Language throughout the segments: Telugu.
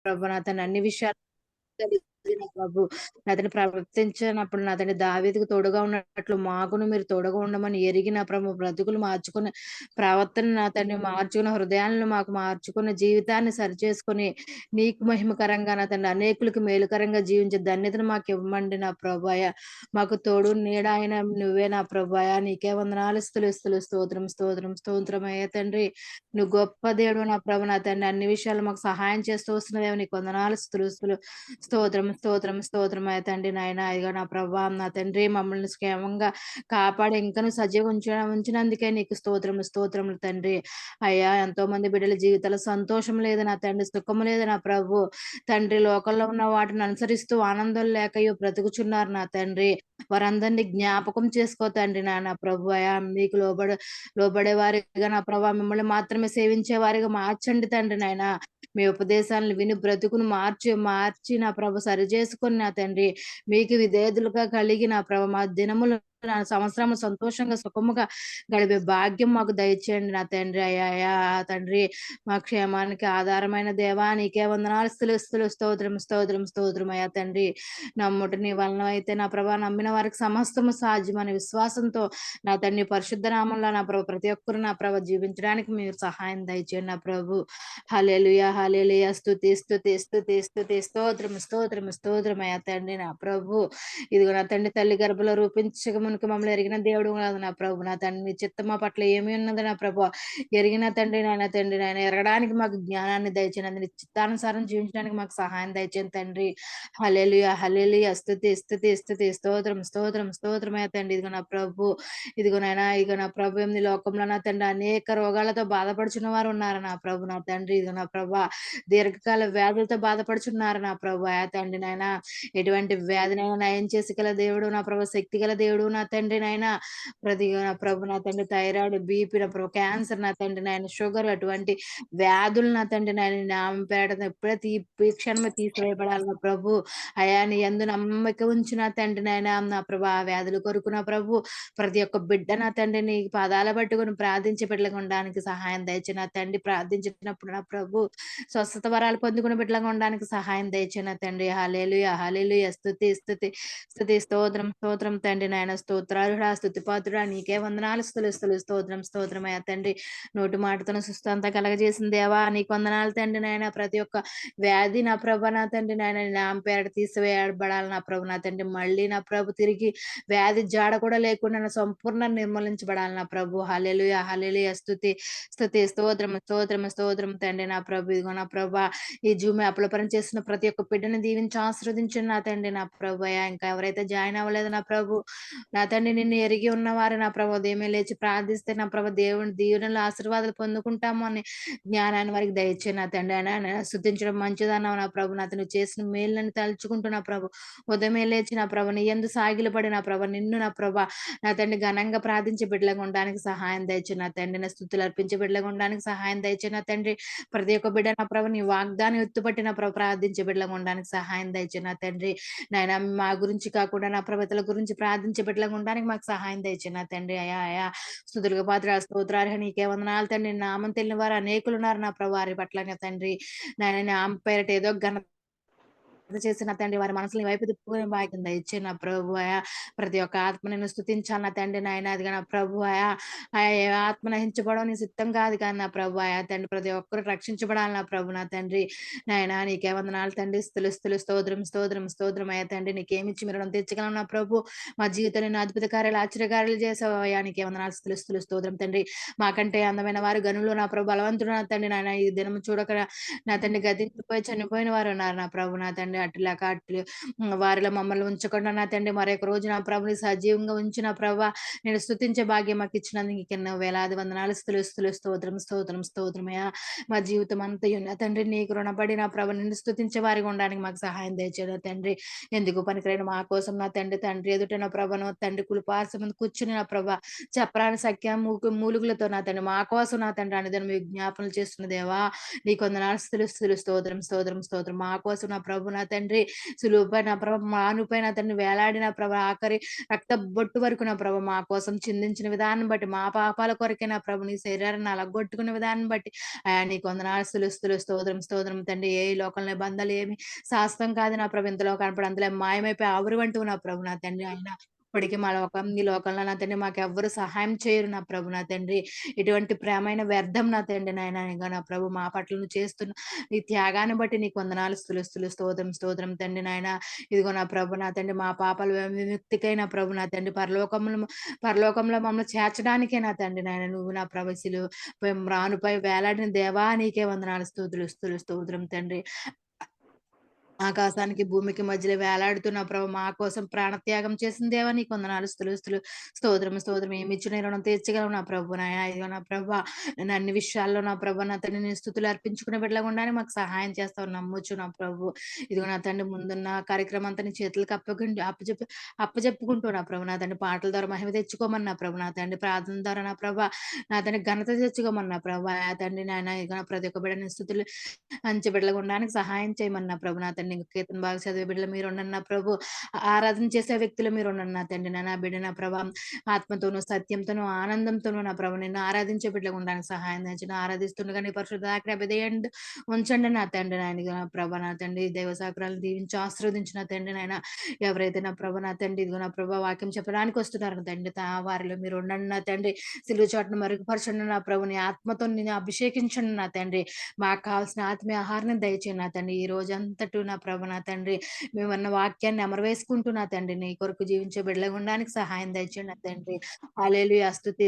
ప్రభు నా తండ్రి అన్ని విషయాలు కలిగిన ప్రభు అతను ప్రవర్తించినప్పుడు నా తండ్రి దావీదుకు తోడుగా ఉన్నట్లు మాకును మీరు తోడుగా ఉండమని ఎరిగిన ప్రభు బ్రతుకులు మార్చుకుని ప్రవర్తన నా తండ్రి మార్చుకున్న హృదయాలను మాకు మార్చుకున్న జీవితాన్ని సరిచేసుకుని నీకు మహిమకరంగా నా తండ్రి అనేకులకు మేలుకరంగా జీవించే ధన్యతను మాకు ఇవ్వమండి నా ప్రభాయ మాకు తోడు నీడ ఆయన నువ్వే నా ప్రభాయ నీకే వందనాలు స్థుతులు స్తోత్రం స్తోత్రం స్తోత్రం అయ్యా తండ్రి నువ్వు గొప్ప దేవుడు నా ప్రభు నా తండ్రి అన్ని విషయాలు మాకు సహాయం చేస్తూ వస్తున్నదేమో నీకు వందనాలు స్థుతులు స్తోత్రం స్తోత్రం స్తోత్రం అయ్యా తండ్రి నాయన ఇదిగో నా ప్రభా నా తండ్రి మమ్మల్ని క్షేమంగా కాపాడి ఇంకను సజీవం ఉంచినందుకే నీకు స్తోత్రములు తండ్రి అయ్యా ఎంతో మంది బిడ్డల జీవితాల్లో సంతోషం లేదు నా తండ్రి సుఖం లేదు నా ప్రభు తండ్రి లోకంలో ఉన్న వాటిని అనుసరిస్తూ ఆనందం లేకయో బ్రతుకుచున్నారు నా తండ్రి వారందరినీ జ్ఞాపకం చేసుకో తండ్రి నా ప్రభు అయా మీకు లోబడే వారిగా నా ప్రభా మిమ్మల్ని మాత్రమే సేవించే వారిగా మార్చండి తండ్రి నాయన మీ ఉపదేశాలను విని బ్రతుకును మార్చి నా ప్రభు సరి చేసుకొని నా తండ్రి మీకు విధేయులుగా కలిగి నా ప్రభు మా దినములు నా సంవత్సరం సంతోషంగా సుఖముగా గడిపే భాగ్యం మాకు దయచేయండి నా తండ్రి అయ్యా తండ్రి మా క్షేమానికి ఆధారమైన దేవా నీకే వందనాలు స్తోత్రం అయ్యా తండ్రి నమ్ముట నీ వలన అయితే నా ప్రభా నమ్మిన వారికి సమస్తము సాధ్యమని విశ్వాసంతో నా తండ్రి పరిశుద్ధ నామంలో నా ప్రభు ప్రతి ఒక్కరు నా ప్రభు జీవించడానికి మీరు సహాయం దయచేయండి నా ప్రభు హల్లెలూయా స్తుతి స్తోత్రం అయ్యా తండ్రి నా ప్రభు ఇదిగో నా తండ్రి తల్లి గర్భంలో రూపించక మునుకు మమ్మల్ని ఎరిగిన దేవుడు కాదు నా ప్రభు నా తండ్రి చిత్తమా పట్ల ఏమి ఉన్నది నా ప్రభు ఎరిగిన తండ్రి నాయన ఎరగడానికి మాకు జ్ఞానాన్ని దయచేయండి నీ చిత్తానుసారం జీవించడానికి మాకు సహాయం దయచేయండి తండ్రి హల్లెలూయా స్తుతి స్తోత్రం అయ్యా తండ్రి ఇదిగో నా ప్రభు ఇదిగో నా ప్రభు ఎనిమిది లోకంలో నా తండ్రి అనేక రోగాలతో బాధపడుచున్న వారు ఉన్నారు నా ప్రభు నా తండ్రి ఇదిగో నా ప్రభు దీర్ఘకాల వ్యాధులతో బాధపడుచున్నారు నా ప్రభు ఆ తండ్రి నాయన ఎటువంటి వ్యాధినైనా నయం చేసి గల దేవుడు నా ప్రభు శక్తి గల దేవుడు నా తండ్రి నాయన ప్రతి నా ప్రభు నా తండ్రి థైరాయిడ్ బీపీ నా ప్రభు క్యాన్సర్ నా తండ్రి నాయన షుగర్ అటువంటి వ్యాధులు నా తండ్రి నాయన నామపేట ఎప్పుడే క్షణమే తీసివేయబడాలి నా ప్రభు అయా నీ యందు నమ్మకం ఉంచి నా తండ్రి నాయన నా ప్రభు ఆ వ్యాధుల కొరకు నా ప్రభు ప్రతి ఒక్క బిడ్డ నా తండ్రి నీ పాదాల పట్టుకొని ప్రార్థించి బిడ్డలుగా ఉండడానికి సహాయం దయచే నా తండ్రి ప్రార్థించినప్పుడు నా ప్రభు స్వస్థత వరాలు పొందుకుని బిడ్డలుగా ఉండడానికి సహాయం దయచే నా తండ్రి హల్లెలూయా స్తుతి స్తోత్రం తండ్రి నాయన స్తోత్రాలుడా స్తుతిపాత్రుడా నీకే వందనాలు స్తోత్రం అయ్యా తండ్రి నోటి మాటతో సుస్థంతా కలగజేసిన దేవా నీకు వందనాలు తండ్రి నాయన ప్రతి ఒక్క వ్యాధి నా ప్రభ నా తండ్రి నాయన నా పేడ తీసివేయబడాలి నా ప్రభు నా తండ్రి మళ్ళీ నా ప్రభు తిరిగి వ్యాధి జాడ కూడా లేకుండా నా సంపూర్ణ నిర్మూలించబడాలి నా ప్రభు హల్లెలూయా స్తుతి స్తోత్రం తండ్రి నా ప్రభు ఇదిగో నా ప్రభా ఈ జూమ్ యాప్ లో పని చేస్తున్న ప్రతి ఒక్క బిడ్డని దీవించి ఆశీర్వదించండి నా తండ్రి నా ప్రభు ఇంకా ఎవరైతే జాయిన్ అవ్వలేదు నా ప్రభు నా తండ్రి నిన్ను ఎరిగి ఉన్నవారు నా ప్రభు ఉదయమే లేచి ప్రార్థిస్తే నా ప్రభు దేవుని దీవెనలు ఆశీర్వాదాలు పొందుకుంటాము అని జ్ఞానాన్ని వారికి దయచే నా తండ్రి ఆయన స్తుతించడం మంచిదన్నావు నా ప్రభు అతను చేసిన మేలుని తలుచుకుంటూ నా ప్రభు ఉదయమే లేచి నా ప్రభు నీ ఎందు సాగిలపడి నా ప్రభు నిన్ను నా ప్రభ నా తండ్రి ఘనంగా ప్రార్థించి బిడ్డలుగా ఉండడానికి సహాయం దయచే నా తండ్రి నా స్తుతులు అర్పించి బిడ్డలుగా ఉండడానికి సహాయం దయచే నా తండ్రి ప్రతి ఒక్క బిడ్డ నా ప్రభు నీ వాగ్దాన్ని ఎత్తుపట్టి నా ప్రభు ప్రార్థించి బిడ్డలుగా ఉండడానికి సహాయం దయచే నా తండ్రి నాయన మా గురించి కాకుండా నా ప్రభుత్వాల గురించి ప్రార్థించే బిడ్డలుగా ఉండడానికి మాకు సహాయం దయచే నా తండ్రి అయా స్తుతులకు పాత్ర స్తోత్రాలు నీకే వందనాలు తండ్రి నామం తెలియని వారు అనేకులు ఉన్నారు నా ప్రభు వారి పట్ల నా తండ్రి నాయన నామ పేరట ఏదో ఘన చేసిన తండ్రి వారి మనసుని వైపు తిప్పుకునే భాగ్యం దయచే నా ప్రభు ప్రతి ఒక్క ఆత్మ నేను స్తుతించాలి నా తండ్రి నాయన అది నా ప్రభు ఆత్మ నహించబడడం నీ సిద్ధం కాదు కానీ నా ప్రభు తండ్రి ప్రతి ఒక్కరు రక్షించబడాలి నా ప్రభు నా తండ్రి నాయన నీకే వందనాలు తండ్రి స్తోత్రం అయ్యా తండ్రి నీకేమిచ్చి మీరు తెచ్చగలం నా ప్రభు మా జీవితంలో నేను అద్భుత కార్యాలు ఆశ్చర్యకార్యాలు చేసావు అయ్యా నీకే వందనాలు స్తోత్రం తండ్రి మాకంటే అందమైన వారు గనులు నా ప్రభు బలవంతుడు నా తండ్రి నాయన ఈ దినం చూడక నా తండ్రి గతించిపోయి చనిపోయిన వారు ఉన్నారు నా ప్రభు నా తండ్రి అట్లు వారిలో మమ్మల్ని ఉంచకుండా నా తండ్రి మరొక రోజు నా ప్రభుని సజీవంగా ఉంచిన ప్రభ నేను స్తుతించే భాగ్యం మాకు ఇచ్చినందుకు ఎన్నో వేలాది వందనాలు స్తోత్రమయ్యా మా జీవితం అంతా నా తండ్రి నీకు రుణపడి నా ప్రభ నిన్ను స్తుతించే వారిగా ఉండడానికి మాకు సహాయం దయచేయడం తండ్రి ఎందుకు పనికిరైన మా కోసం నా తండ్రి ఎదుట నా ప్రభను తండ్రి కులిపార్స ముందు కూర్చుని నా ప్రభ చెప్పరాని సఖ్య మూలుగులతో నా తండ్రి మా కోసం నా తండ్రి అనేది మీ జ్ఞాపనలు చేస్తున్న దేవా నీకు వందనాలు స్తోత్రం మా కోసం నా ప్రభు నా తండ్రి సులువుపై నా ప్రభ మానుపై నా తండ్రి వేలాడిన ప్రభ ఆఖరి రక్త బొట్టు వరకు నా ప్రభ మా కోసం చిందించిన విధానం బట్టి మా పాపాల కొరకే నా ప్రభు నీ శరీరాన్ని అలగొట్టుకున్న విధానం బట్టి అయా నీకు వందనాలు స్తుతులు స్తోత్రం స్తోత్రం తండ్రి ఏ లోకంలో బంధాలు ఏమి శాశ్వతం కాదు నా ప్రభు ఇంతలో కనపడి అందులో మాయమైపోయి ఆవురు అంటూ నా ప్రభు నా తండ్రి ఆయన ఇప్పటికీ మా లోకం ఈ లోకంలో నా తండ్రి మాకెవ్వరు సహాయం చేయరు నా ప్రభు నా తండ్రి ఇటువంటి ప్రేమైన వ్యర్థం నా తండ్రి నాయన ఇంకా నా ప్రభు మా పట్ల నువ్వు చేస్తున్న ఈ త్యాగాన్ని బట్టి నీకు వందనాలు స్తోత్రం స్తోత్రం తండ్రి నాయన ఇదిగో నా ప్రభు నా తండ్రి మా పాపల విముక్తికై నా ప్రభు నా తండ్రి పరలోకంలో మమ్మల్ని చేర్చడానికే నా తండ్రి నాయన నువ్వు నా ప్రభశిలు రానుపై వేలాడిన దేవా నీకే వందనాలు స్తోత్రం తండ్రి ఆకాశానికి భూమికి మధ్యలో వేలాడుతున్న ప్రభు మా కోసం ప్రాణత్యాగం చేసిన దేవా నీకు వందనాలు స్తోత్రం ఏమి ఇచ్చిన రుణం తీర్చగలవు నా ప్రభు నాయన ఇదిగో నా ప్రభు నేను అన్ని విషయాల్లో నా ప్రభు నా తండ్రి నేను స్థుతులు అర్పించుకునే బిడ్డలగుండానే మాకు సహాయం చేస్తావు నమ్మొచ్చు నా ప్రభు ఇదిగో నా తండ్రి ముందున్న కార్యక్రమం అంతా నీ చేతులకు అప్పచెప్పుకుంటూ నా ప్రభు నా తండ్రి పాటల ద్వారా మహిమ తెచ్చుకోమని నా ప్రభు నా తండ్రి ప్రార్థన ద్వారా నా ప్రభు నా తండ్రి ఘనత తెచ్చుకోమని నా ప్రభు ఆ తండ్రి నాయన ఇదిగో నా ప్రతి ఒక్క బిడ్డని స్థుతులు మంచి బిడ్డలుగా ఉండడానికి సహాయం చేయమని నా ప్రభు నా తండ్రి కీర్తన బాగా చదివే బిడ్డలు మీరు ఉండండి నా ప్రభు ఆరాధన చేసే వ్యక్తులు మీరు ఉండండి నా తండ్రి నా బిడ్డ నా ప్రభా ఆత్మతోనూ సత్యంతోనూ ఆనందంతోనూ నా ప్రభు నిన్ను ఆరాధించే బిడ్డగా ఉండడానికి సహాయం తెచ్చిన ఆరాధిస్తుండగా నీ పరిశుద్ధ అభిదయండి ఉంచండి నా తండ్రి నాయన నా ప్రభ నా తండ్రి దైవ సాకురాలను దీవించి ఆశీర్వదించిన తండ్రి నాయన ఎవరైతే నా ప్రభ నా తండ్రి ఇదిగో నా ప్రభా వాక్యం చెప్పడానికి వస్తున్నారు తండ్రి వారిలో మీరు ఉండండి నా తండ్రి సిలువ చాటును మరుగుపరచండి నా ప్రభుని ఆత్మతో నేను అభిషేకించండి నా తండ్రి మాకు కావాల్సిన ఆత్మీయ ఆహారాన్ని దయచేయండి నా తండ్రి ఈ రోజంతటూ నా ప్రభు నా తండ్రి మేమన్న వాక్యాన్ని అమరవేసుకుంటూ నా తండ్రి నీ కొరకు జీవించే బిడ్డలుగా ఉండడానికి సహాయం దయచేయండి నా తండ్రి హల్లెలూయా స్తుతి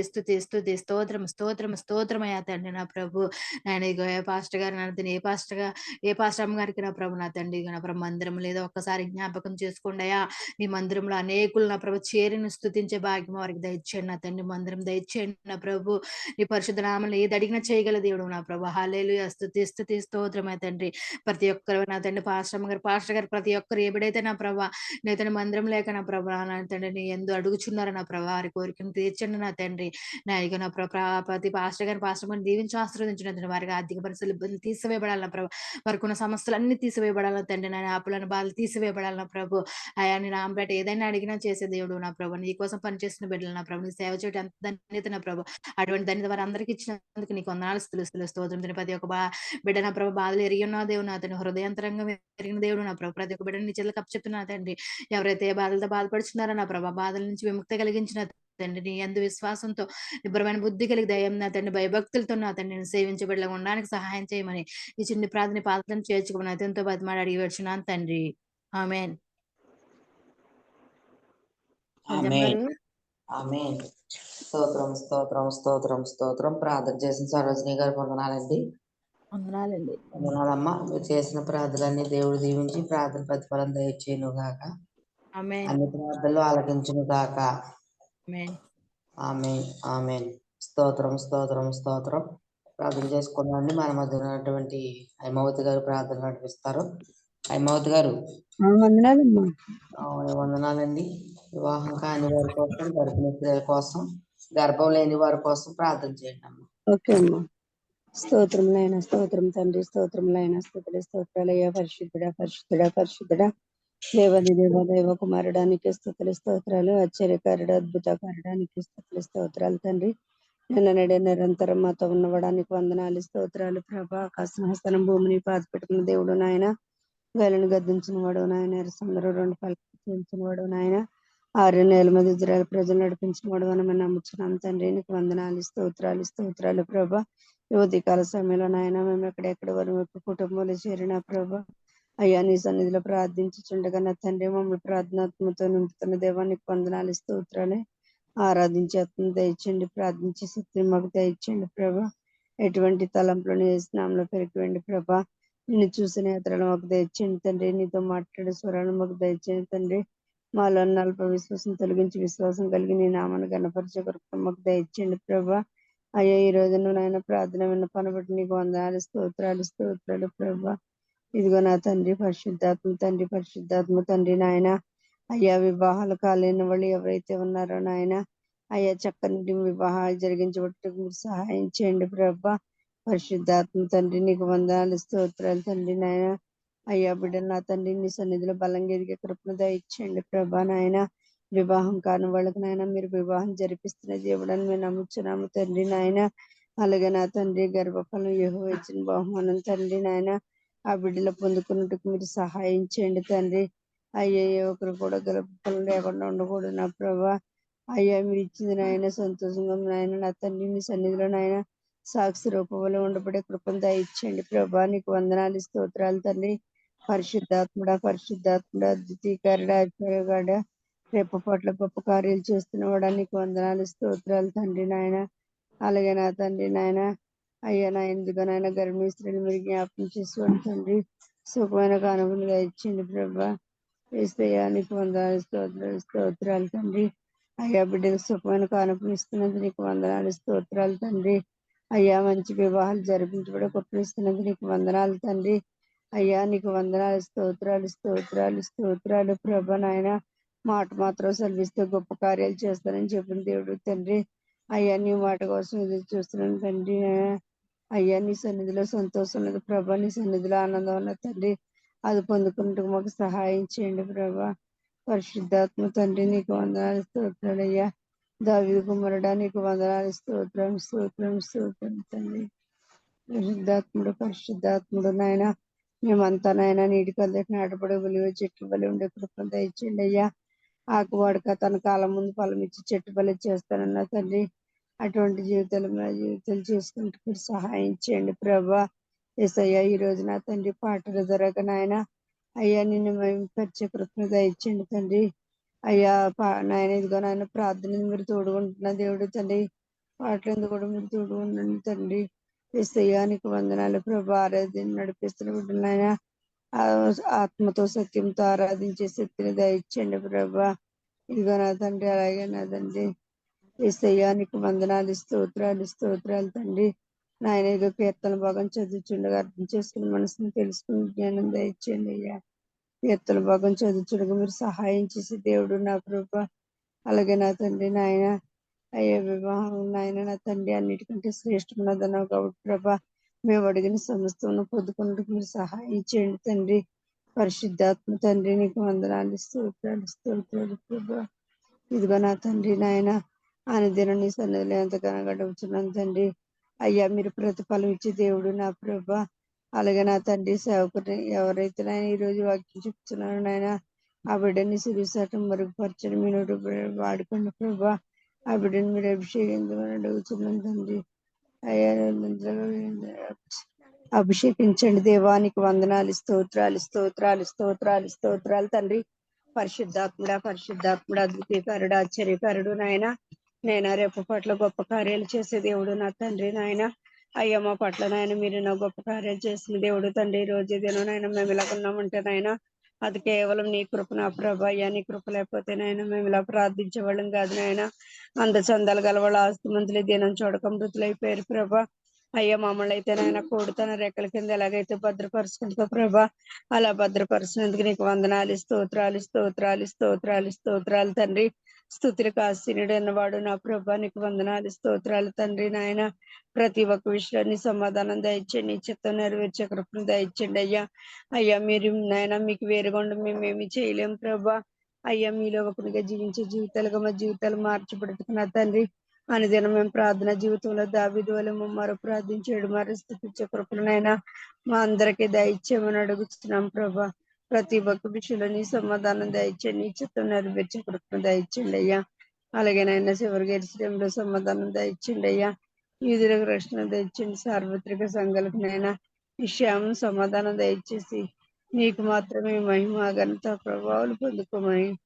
స్తోత్రమయ్యా తండ్రి నా ప్రభు నేను ఇగో ఏ పాస్టర్ గారు నన్ను ఏ పాస్టర్ అమ్మ గారికి నా ప్రభు నా తండ్రి నా ప్రభు మందిరం లేదా ఒక్కసారి జ్ఞాపకం చేసుకోండి అయ్యా నీ మందిరంలో అనేకులు నా ప్రభు చేరిని స్తుతించే భాగ్యం వారికి దయచేయండి నా తండ్రి మందిరం దయచేయండి నా ప్రభు నీ పరిశుద్ధ నామలు ఏది అడిగినా చేయగల దేవుడు నా ప్రభు హల్లెలూయా స్తుతి స్తోత్రమయ్యా తండ్రి ప్రతి ఒక్కరు నా తండ్రి పాస్టర్ గారు ప్రతి ఒక్కరు ఎప్పుడైతే నా ప్రభా నీ తండ్రి మందిరం లేక నా ప్రభా నా తండ్రి నీ ఎందు అడుగుచున్నారో నా ప్రభా వారి కోరికను తీర్చండి నా తండ్రి నా ఇక నా ప్రతి పాస్టర్ గారిని దీవించి ఆశీర్వదించిన తండ్రి వారికి ఆర్థిక పరిస్థితులు ఇబ్బందులు తీసివేయబడాలి నా ప్రభా వారికి ఉన్న సమస్యలన్నీ తీసివేయబడాలి తండ్రి నా అప్పులను బాధలు తీసివేయబడాలి నా ప్రభు అయా నీ నాంపేట ఏదైనా అడిగినా చేసే దేవుడు నా ప్రభు నీ కోసం పనిచేసిన బిడ్డలు నా ప్రభు నీ సేవ చేయడం ఎంత ధన్యత నా ప్రభు అటువంటి ధన్యత వారు అందరికీ ఇచ్చినందుకు నీకు వందనాలు స్తోత్రం ప్రతి ఒక్క బిడ్డ నా ప్రభు బాధలు ఎరిగి ఉన్న దేవుడు నా అతని హృదయంతరంగా పెరిగిన దేవుడు నా ప్రభు ప్రతి ఒక్క బిడ్డని నీ చేతులకు అప్పచెప్తున్నా తండ్రి ఎవరైతే ఏ బాధలతో బాధపడుతున్నారో నా ప్రభా బాధల నుంచి విముక్తి కలిగించిన తండ్రి నీ అందు విశ్వాసంతో నిబ్బరమైన బుద్ధి కలిగి దయం నా తండ్రి భయభక్తులతో నా తండ్రి నేను సేవించబడలా ఉండడానికి సహాయం చేయమని ఈ చిన్ని ప్రార్థన పాత్రను చేర్చుకోమని అతనితో బతిమాడి అడిగి వచ్చినాను తండ్రి ఆమెన్ స్తోత్రం ప్రార్థన చేసిన సరోజిని గారు వందనాలండి. వందనాలమ్మా. మీరు చేసిన ప్రార్థనలన్నీ దేవుడు దీవించి ప్రార్థన ప్రతిఫలం దయచేయను గాక. అన్ని ప్రార్థనలు ఆలకించును గాక. ఆమేన్. స్తోత్రం. ప్రార్థన చేసుకున్నాండి. మన మధ్య ఉన్నటువంటి హైమావతి గారు ప్రార్థన నడిపిస్తారు. హైమావతి గారు వందనాలండి. వివాహం కాని వారి కోసం, గర్భిణీ స్త్రీల కోసం, గర్భం లేని వారి కోసం ప్రార్థన చేయండి అమ్మా. ఓకే అమ్మా. స్తోత్రం తండ్రి, స్తోత్రాలయ్యా. పరిశుద్ధుడా దేవది దేవ కుమారుడానికి స్తోత్రాలు. ఆశ్చర్యకారుడు, అద్భుతకారుడానికి స్తోత్రాలు తండ్రి. నిన్న నిరంతరం మాతో ఉన్నవాడానికి వందనాలు, స్తోత్రాలు ప్రభా. ఆకాశహస్తనం భూమిని పాతిపెట్టుకున్న దేవుడు నాయన, వేలను గద్దించిన వాడు నాయన, ఎరసందరూ 2 పలకరించిన వాడు నాయన, 6 నెలల మీద ఇజ్రాయెల్ ప్రజలు నడిపించిన వాడు అని మనం నమ్ముచున్నాం తండ్రి. నీకు వందనాలు, స్తోత్రాలు ప్రభా. యువతికాల సమయంలో నాయన మేము ఎక్కడెక్కడ వారు కుటుంబంలో చేరిన ప్రభా అయ్యా నీ సన్నిధిలో ప్రార్థించుండగా నా తండ్రి మమ్మల్ని ప్రార్థనాత్మతో నింపుతున్న దేవానికి వందనాలు, స్తోత్రాలే. ఆరాధించే ఆత్మను దయచేయండి, ప్రార్థించే శక్తిని మాకు దయచేయండి ప్రభా. ఎటువంటి తలంపులను స్నామంలో పెరిగిపోయండి ప్రభా. నిన్ను చూసిన యాత్రలు మాకు దయచేయండి తండ్రి. నీతో మాట్లాడే స్వరాలను మాకు దయచేయండి తండ్రి. మాలో అల్ప విశ్వాసం తొలగించి విశ్వాసం కలిగి నీ నామాన్ని గణపరిచే కొరకు మాకు దయచేయండి ప్రభా. అయ్యా ఈ రోజు నాయన ప్రార్థన విన్న పనబట్టి నీకు వందనాలు, స్తోత్రాలు ప్రభా. ఇదిగో నా తండ్రి పరిశుద్ధాత్మ తండ్రి నాయన అయ్యా వివాహాలు కాలేని వాళ్ళు ఎవరైతే ఉన్నారో నాయన అయ్యా చక్కని వివాహాలు జరిగించబట్టి సహాయం చేయండి ప్రభా. పరిశుద్ధాత్మ తండ్రి నీకు వందనాలు, స్తోత్రాలు తండ్రి నాయన అయ్యా బిడ్డ నా తండ్రి నీ సన్నిధిలో బలంగా ఎదిగే కృపను దయచేయండి ప్రభా. నాయన వివాహం కాని వాళ్ళకి నాయన మీరు వివాహం జరిపిస్తున్న దేవుడని మేము నమ్ముచున్నాము తండ్రి. నాయన అలాగే నా తండ్రి గర్భఫలం యెహోవా ఇచ్చిన బహుమానం తండ్రి. నాయన ఆ బిడ్డలు పొందుకున్నట్టుకు మీరు సహాయం చేయండి తండ్రి. అయ్యా ఏ ఒక్కరు కూడా గర్భఫలం లేకుండా ఉండకూడదు నా ప్రభా. అయ్యా మీరు ఇచ్చింది నాయన సంతోషంగా నాయన నా తండ్రి నీ సన్నిధిలో నాయన సాక్షి రూపంలో ఉండబడే కృపను దయచేయండి ప్రభా. నీకు వందనాలు స్తోత్రాలు తండ్రి. పరిశుద్ధాత్ముడా పరిశుద్ధాత్ముడా ద్వితీయకారుడా ఆచార్యగాడ రేపు పట్ల గొప్ప కార్యాలు చేస్తున్నవాడా నీకు వందనాలు స్తోత్రాలు తండ్రి. నాయన అలాగే నా తండ్రి నాయన అయ్యా నా ఎందుకు నాయన గర్భిణీ స్త్రీలు మీరు జ్ఞాపకం చేసుకోండి తండ్రి. సుఖమైన కానుకలు దయచేయండి ప్రభా. ఏసయ్యా నీకు వందనాలు స్తోత్రాలు తండ్రి. అయ్యా బిడ్డకు సుఖమైన కానుకలు ఇస్తున్నందుకు నీకు వందనాలు స్తోత్రాలు తండ్రి. అయ్యా మంచి వివాహాలు జరిపించబడే గొప్పలు ఇస్తున్నందుకు నీకు వందనాలు తండ్రి. అయ్యా నీకు వందనాలు స్తోత్రాలు ప్రభా. నాయన మాట మాత్రం సెలవిస్తే గొప్ప కార్యాలు చేస్తానని చెప్పిన దేవుడు తండ్రి. అయ్యా నీ మాట కోసం ఎదురు చూస్తున్నాను తండ్రి. అయ్యా నీ సన్నిధిలో సంతోషం ఉన్నది ప్రభా. నీ సన్నిధిలో ఆనందం ఉన్నది తండ్రి. అది పొందుకున్నట్టుకు మాకు సహాయం చేయండి ప్రభా. పరిశుద్ధాత్మ తండ్రి నీకు వందనాలు స్తోత్రాలు అయ్యా. దావీదు కుమారుడా నీకు వందనాలు స్తోత్రం తండ్రి. పరిశుద్ధాత్ముడు నాయన మేమంతా నాయన నీటి కళ్ళకి నాటపడే విలువ చెట్లు బలి ఉండే కృపను దయచేయండి అయ్యా. ఆకు వాడక తన కాలం ముందు ఫలం ఇచ్చి చెట్టు బలి చేస్తానన్నా తండ్రి. అటువంటి జీవితాలు మా జీవితాలు చేసుకుంటూ సహాయం చేయండి ప్రభా. యేసయ్యా ఈ రోజు నా తండ్రి పాటలు జరగక నాయన అయ్యా నిన్ను మేము పరిచయ కృపను దయచేయండి తండ్రి. అయ్యా నాయన ఇదిగో నాయన ప్రార్థన మీరు తోడుకుంటున్న దేవుడు తండ్రి. పాటలు కూడా మీరు తోడు ఉండండి తండ్రి. యేసయ్యా నీకు వందనాలు ప్రభా. ఆరాధన నడిపిస్తున్న బిడ్డలు నాయన ఆత్మతో సత్యంతో ఆరాధించే శక్తిని దయచేయండి ప్రభా. ఇదిగో నా తండ్రి అలాగే నా తండ్రి యేసయ్యా నీకు వందనాలు స్తోత్రాలు తండ్రి. నాయన ఇదిగో కీర్తన భాగం చదువుచుండగా అర్థం చేసుకుని మనసుని తెలుసుకుని జ్ఞానం దయచేయండి అయ్యా. కీర్తన భాగం చదువుచుండగా మీరు సహాయం చేసే దేవుడు నా ప్రభా. అలాగే నా తండ్రి నాయన అయ్యా వివాహం నాయన నా తండ్రి అన్నిటికంటే శ్రేష్టమైనదన్నావు కాబట్టి ప్రభా మేము అడిగిన సమస్యను పొందుకున్నట్టు మీరు సహాయం చేయండి తండ్రి. పరిశుద్ధాత్మ తండ్రి నీకు వందనాలు స్తోత్రాలు ప్రభా. ఇదిగో నా తండ్రి నాయన అనుదినం నీ సన్నిధిలో ఎంతగానో గడుపుతున్నాను తండ్రి. అయ్యా మీరు ప్రతిఫలం ఇచ్చే దేవుడు నా ప్రభా. అలాగే నా తండ్రి సేవకుని ఎవరైతే నాయన ఈ రోజు వాక్యం చెప్తున్నారో నాయన ఆ బిడ్డని సిరిసాటం మరుగుపరచని మీరు వాడుకోండి ప్రభా. ఆ బిడ్డని మీరు అభిషేకించమని అడుగుతున్నాను తండ్రి. అయ్యా అభిషేకించండి దేవానికి వందనాలు స్తోత్రాలు తండ్రి. పరిశుద్ధాత్ముడా ద్వితీయకారుడు ఆశ్చర్యకారుడు నాయన నేను రేపు పట్ల గొప్ప కార్యాలు చేసే దేవుడు నా తండ్రి నాయన. అయ్యా మా పట్ల నాయన మీరు నా గొప్ప కార్యాలు చేసిన దేవుడు తండ్రి. ఈ రోజు దినం నాయన మేము ఇలా ఉన్నామంటే నాయన అది కేవలం నీ కృప నా ప్రభా. అయ్యా నీ కృప లేకపోతే నాయన మేము ఇలా ప్రార్థించే వాళ్ళం కాదు నాయన. చందాలు గల ఆస్తుమంతులు దినం చూడక మృతులైపోయారు ప్రభా. అయ్యా మమ్మల్ని అయితే నాయన కోడి తన రెక్కల కింద ఎలాగైతే భద్రపరుచుకుంటా ప్రభా అలా భద్రపరిచినందుకు నీకు వందనాలు స్తోత్రాలు తండ్రి. స్తుతులకు ఆశీనుడు అన్నవాడు నా ప్రభా నీకు వందనాలు స్తోత్రాలు తండ్రి. నాయన ప్రతి ఒక్క విషయాన్ని సమాధానం దయచేయండి. నీ చిత్తం నెరవేర్చే కృపను దయచేయండి అయ్యా. అయ్యా మీరు నాయన మీకు వేరుగొండ మేమేమి చేయలేం ప్రభా. అయ్యా మీలో ఒకటిగా జీవించే జీవితాలుగా మా జీవితాలు మార్చబడుతున్నా తండ్రి. అనుదినం మేము ప్రార్థన జీవితంలో దావీదు వలె మరో ప్రార్థించేడు మరి స్థితించే కృపలనైనా మా అందరికీ దయచేయమని అడుగుతున్నాం ప్రభా. ప్రతి ఒక్క విషయంలో నీ సమాధానం దయచేయండి. నీ చిత్తం నెరవేర్చే కృపను దయచేయండి అయ్యా. అలాగేనైనా చివరికి ఎరుసలేములో సమాధానం దయచేయండి అయ్యా. వీధులకు రక్షణ దయచేయండి. సార్వత్రిక సంఘాలకు నైనా విషయం సమాధానం దయచేసి నీకు మాత్రమే మహిమ ఘనత ప్రభావాలు పొందుకోమని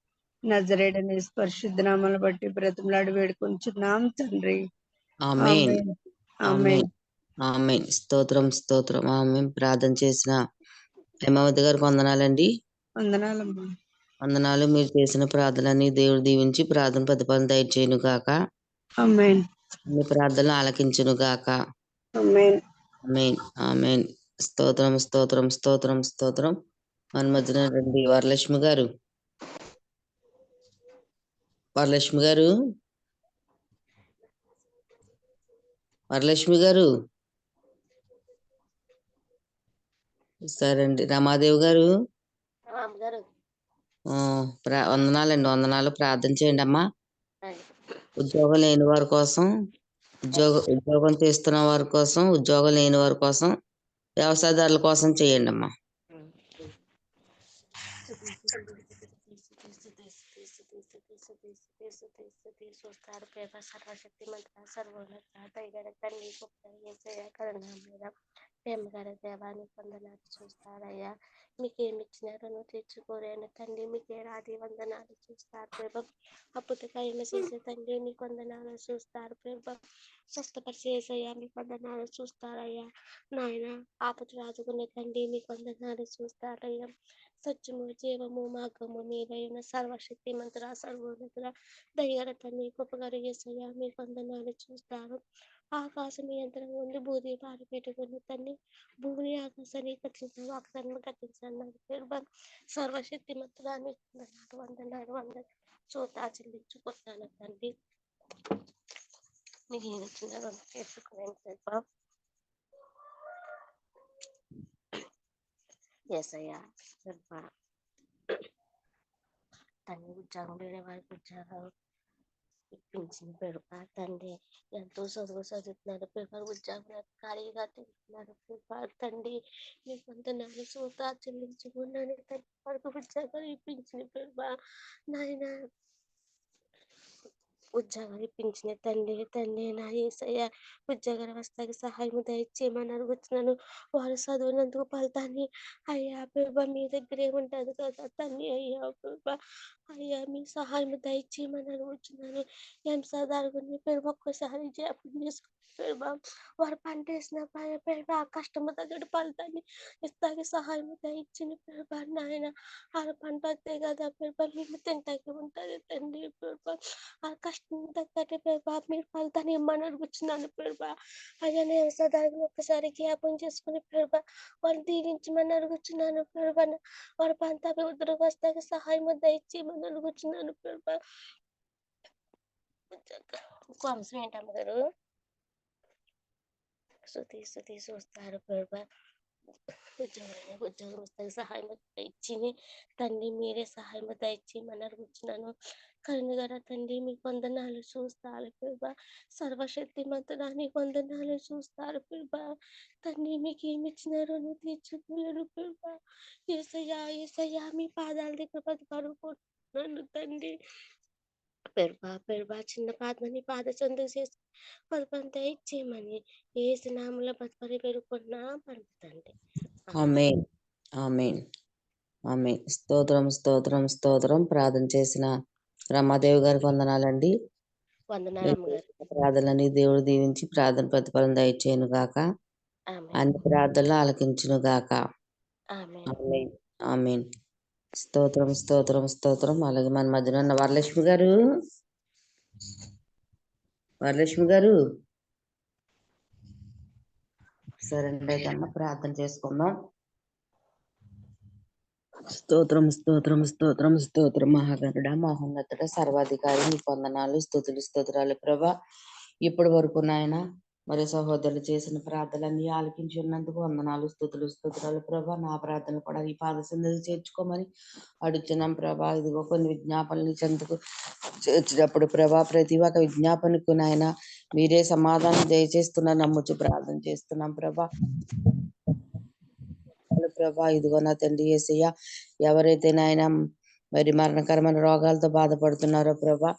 నజరేయుడనే పరిశుద్ధ నామాలను బట్టి బ్రతిమలాడి వేడుకొంచున్నాం తండ్రి. ఆమేన్ ఆమేన్ ఆమేన్ ఆమేన్. స్తోత్రం ఆమేన్. ప్రార్థన చేసిన హేమావతి గారికి వందనాలండి. వందనాలమ్మా. వందనాలు. మీరు చేసిన ప్రార్థనని దేవుడు దీవించి ప్రార్థన ప్రతిఫలం దయచేయును గాక. ఆమేన్ అన్ని ప్రార్థనలు ఆలకించును గాక. ఆమేన్ ఆమేన్ ఆమేన్. స్తోత్రం. మన మధ్యన రండి వరలక్ష్మి గారు. వరలక్ష్మి గారు సరే అండి. రమాదేవి గారు అమ్మగారు వందనాలండి. వందనాలు. ప్రార్థన చేయండి అమ్మా. అయ్యి. ఉద్యోగం లేని వారి కోసం, ఉద్యోగం చేస్తున్న వారి కోసం, ఉద్యోగం లేని వారి కోసం, వ్యవసాయదారుల కోసం చేయండి అమ్మా. చూస్తారు పేప సర్వశక్తి మంత్ర సర్వోన్నత దైగర తల్లి గొప్ప యేసయ్య కరుణ మీద ప్రేమగల దేవాన్ని వందనాలు చూస్తారయ్యా. మీకేమిచ్చినారో తెచ్చుకోలేను తండ్రి, మీకే రాది వందనాలు చూస్తారు ప్రభు. అప్పుడుకైమ చేసే తండ్రి మీకు వందనాలు చూస్తారు ప్రభు. స్వస్థపరిచేసయ్యా మీకు వందనాలు చూస్తారయ్యా. నాయన ఆపతి రాజుకునే తండ్రి మీకు వందనాలు చూస్తారయ్యా. సత్యము జీవము మార్గము మీరైన సర్వశక్తి మంత్ర సర్వోన్నతుల దయ్యాల తండ్రి గొప్పగారు యేసయ్యా మీకు వందనాలు చూస్తారు. ఆకాశం యంత్రం ఉండి బూది పారి పెట్టుకుని తండ్రి భూమిని ఆకాశాన్ని కట్టించిన వాక్తాన్ని కట్టించన్నారు పేరు సర్వశక్తి మంత్రాన్ని వందనాలు చూతా చెల్లించుకుంటాను తండ్రి. మీకు ఏది వచ్చిందో చేసుకునేది పేరు యేసయ్యా తండ్రి. ఉద్యోగం వేరే వారికి ఉద్యోగం ఇప్పించిన పెరుప తండ్రి. ఎంతో చదువు చదువుతున్నారు పేపర్ ఉద్యోగం ఖాళీగా తింటున్నారు పేపర్ తండ్రి. మీకు వందనాలు చూతా చెల్లించుకున్నాను తండ్రి. వరకు ఉద్యోగాలు ఇప్పించిన పేరుప నాయన. ఉద్యోగాలు ఇప్పించిన తండ్రి నా యేసయ్య ఉద్యోగాల వస్తాకి సహాయం దయచేయమని అడుగుతున్నాను. వారు చదివినందుకు ఫలితాన్ని అయ్యా ప్రభా మీ దగ్గరే ఉంటుంది కదా తండ్రి. అయ్యా ప్రభా అయ్యా మీ సహాయం దయచేయమని అడుగుతున్నాను. ఎంసాదారుని పేరు ఒక్కసారి జ్ఞాపకం చేసుకుని ప్రభా వారు పంట వేసిన ప్రభా ఆ కష్టము తగ్గట్టు ఫలితాన్ని ఇస్తాకి సహాయం దయచిన ప్రభా నాయన. ఆ పంట వస్తే కదా ప్రభా మేము తింటాకి ఉంటుంది తండ్రి ప్రభా. ఆ కష్టం తగ్గట్టు ప్రభా మీరు ఫలితాన్ని ఇమ్మని అడుగుతున్నాను ప్రభా. అయ్యా నేను సదాగా ఒక్కసారి జ్ఞాపం చేసుకుని ప్రభా వాళ్ళు దీవించమని అడుగుతున్నాను ప్రభా. వారి పంట అభివృద్ధికి వస్తాక సహాయం దయచేయమని అడుగుతున్నాను ప్రభా. ఇంకో అంశం ఏంటమ్మగారు శృతి చూస్తారు ప్రభా. ఉద్యోగం వస్తాక సహాయం దయచేయని తండ్రి మీరే సహాయం దయచేయమని అడుగుతున్నాను. కరుణగల తండ్రి మీకు వందనాలు చూస్తారు ప్రభా. సర్వశక్తి మంతుడాన్ని వందనాలు చూస్తారు ప్రభా. తండ్రి మీకు ఏమి ఇచ్చినారో నువ్వు తీర్చుకోలేరు ప్రభా. యేసయ్యా యేసయ్యా మీ పాదాల దగ్గర బతుకుతున్నాను తండ్రి. పెరుబా చిన్న పాదమని పాద చందు చేసి పలుపంత ఇచ్చేయమని ఏసు నామములో బతుపరి పెరుగుకున్నా పలుకుతండి. ఆమేన్. ఆమేన్. ఆమేన్. స్తోత్రం స్తోత్రం స్తోత్రం. ప్రార్థన చేసిన రమాదేవి గారికి వందనాలండి. వందనాలు అమ్మగారు. ప్రార్థనని దేవుడు దీవించి ప్రార్థన ప్రతిఫలం దయచేయను గాక. అన్ని ప్రార్థనలు ఆలకించును గాక. ఆమేన్. ఆమేన్. స్తోత్రం స్తోత్రం స్తోత్రం. అలాగే మన మధ్యన ఉన్న వరలక్ష్మి గారు సరే అండి అమ్మ ప్రార్థన చేసుకుందాం. స్తోత్రం స్తోత్రం స్తోత్రం స్తోత్రం. మహాగణుడ మహోన్నతుడ సర్వాధికారి నీకు వందనాలు స్తోత్రాలు ప్రభా. ఇప్పటి వరకు నాయన మరి సహోదరులు చేసిన ప్రార్థనలన్నీ ఆలకించి ఉన్నందుకు వందనాలు స్తోత్రాలు ప్రభా. నా ప్రార్థన కూడా ఈ పాద సందర్భం చేర్చుకోమని అడుగుతున్నాం ప్రభా. ఇదిగో కొన్ని విజ్ఞాపనలు చెందుకు చేర్చినప్పుడు ప్రభా ప్రతి ఒక్క విజ్ఞాపనకు నాయన మీరే సమాధానం దయచేస్తున్నా నమ్ముచు ప్రార్థన చేస్తున్నాం ప్రభా. ప్రభా ఇదిగో నా తండ్రి యేసయ్య ఎవరైతే నాయన మరి మరణకరమైన రోగాలతో బాధపడుతున్నారో ప్రభా,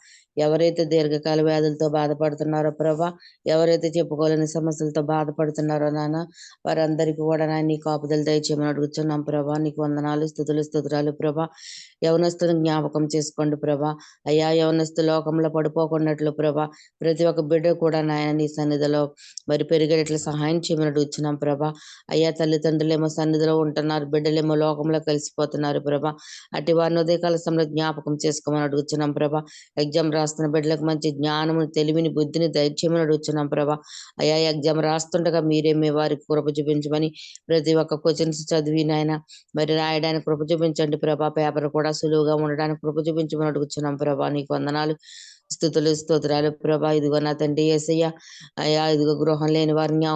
ఎవరైతే దీర్ఘకాల వ్యాధులతో బాధపడుతున్నారో ప్రభా, ఎవరైతే చెప్పుకోలేని సమస్యలతో బాధపడుతున్నారో నాన్న వారందరికీ కూడా నాయన నీ కాపుదలు దయచేయమని అడుగుతున్నాం ప్రభా. నీకు వందనాలు స్తుతులు ప్రభా. యవనస్తులను జ్ఞాపకం చేసుకోండి ప్రభా. అయ్యా యవనస్తు లోకంలో పడిపోకున్నట్లు ప్రభా ప్రతి ఒక్క బిడ్డ కూడా నాయన నీ సన్నిధిలో మరి పెరిగేటట్లు సహాయం చేయమని అడుగుతున్నాం ప్రభా. అయ్యా తల్లిదండ్రులేమో సన్నిధిలో ఉంటున్నారు, బిడ్డలేమో లోకంలో కలిసిపోతున్నారు ప్రభా. అటు వారిని ఉదయకాల సమయంలో జ్ఞాపకం చేసుకోమని అడుగుతున్నాం ప్రభా. ఎగ్జామ్ రాస్తున్న బిడ్డలకు మంచి జ్ఞానము తెలివిని బుద్ధిని దయచేయమని అడుగుతున్నాం ప్రభా. అయ్యా ఎగ్జామ్ రాస్తుండగా మీరే మీ వారికి కృప చూపించమని ప్రతి ఒక్క క్వశ్చన్స్ చదివి నాయన మరి రాయడానికి కృప చూపించండి ప్రభా. పేపర్ కూడా సులువుగా ఉండడానికి కృప చూపించమని అడుగుతున్నాం ప్రభా. నీకు వందనాలు స్తుతులు స్తోత్రాలు ప్రభా. ఇదిగో నా తండ్రి యేసయ్య, అయ్యా ఇదిగో గృహం లేని వారిని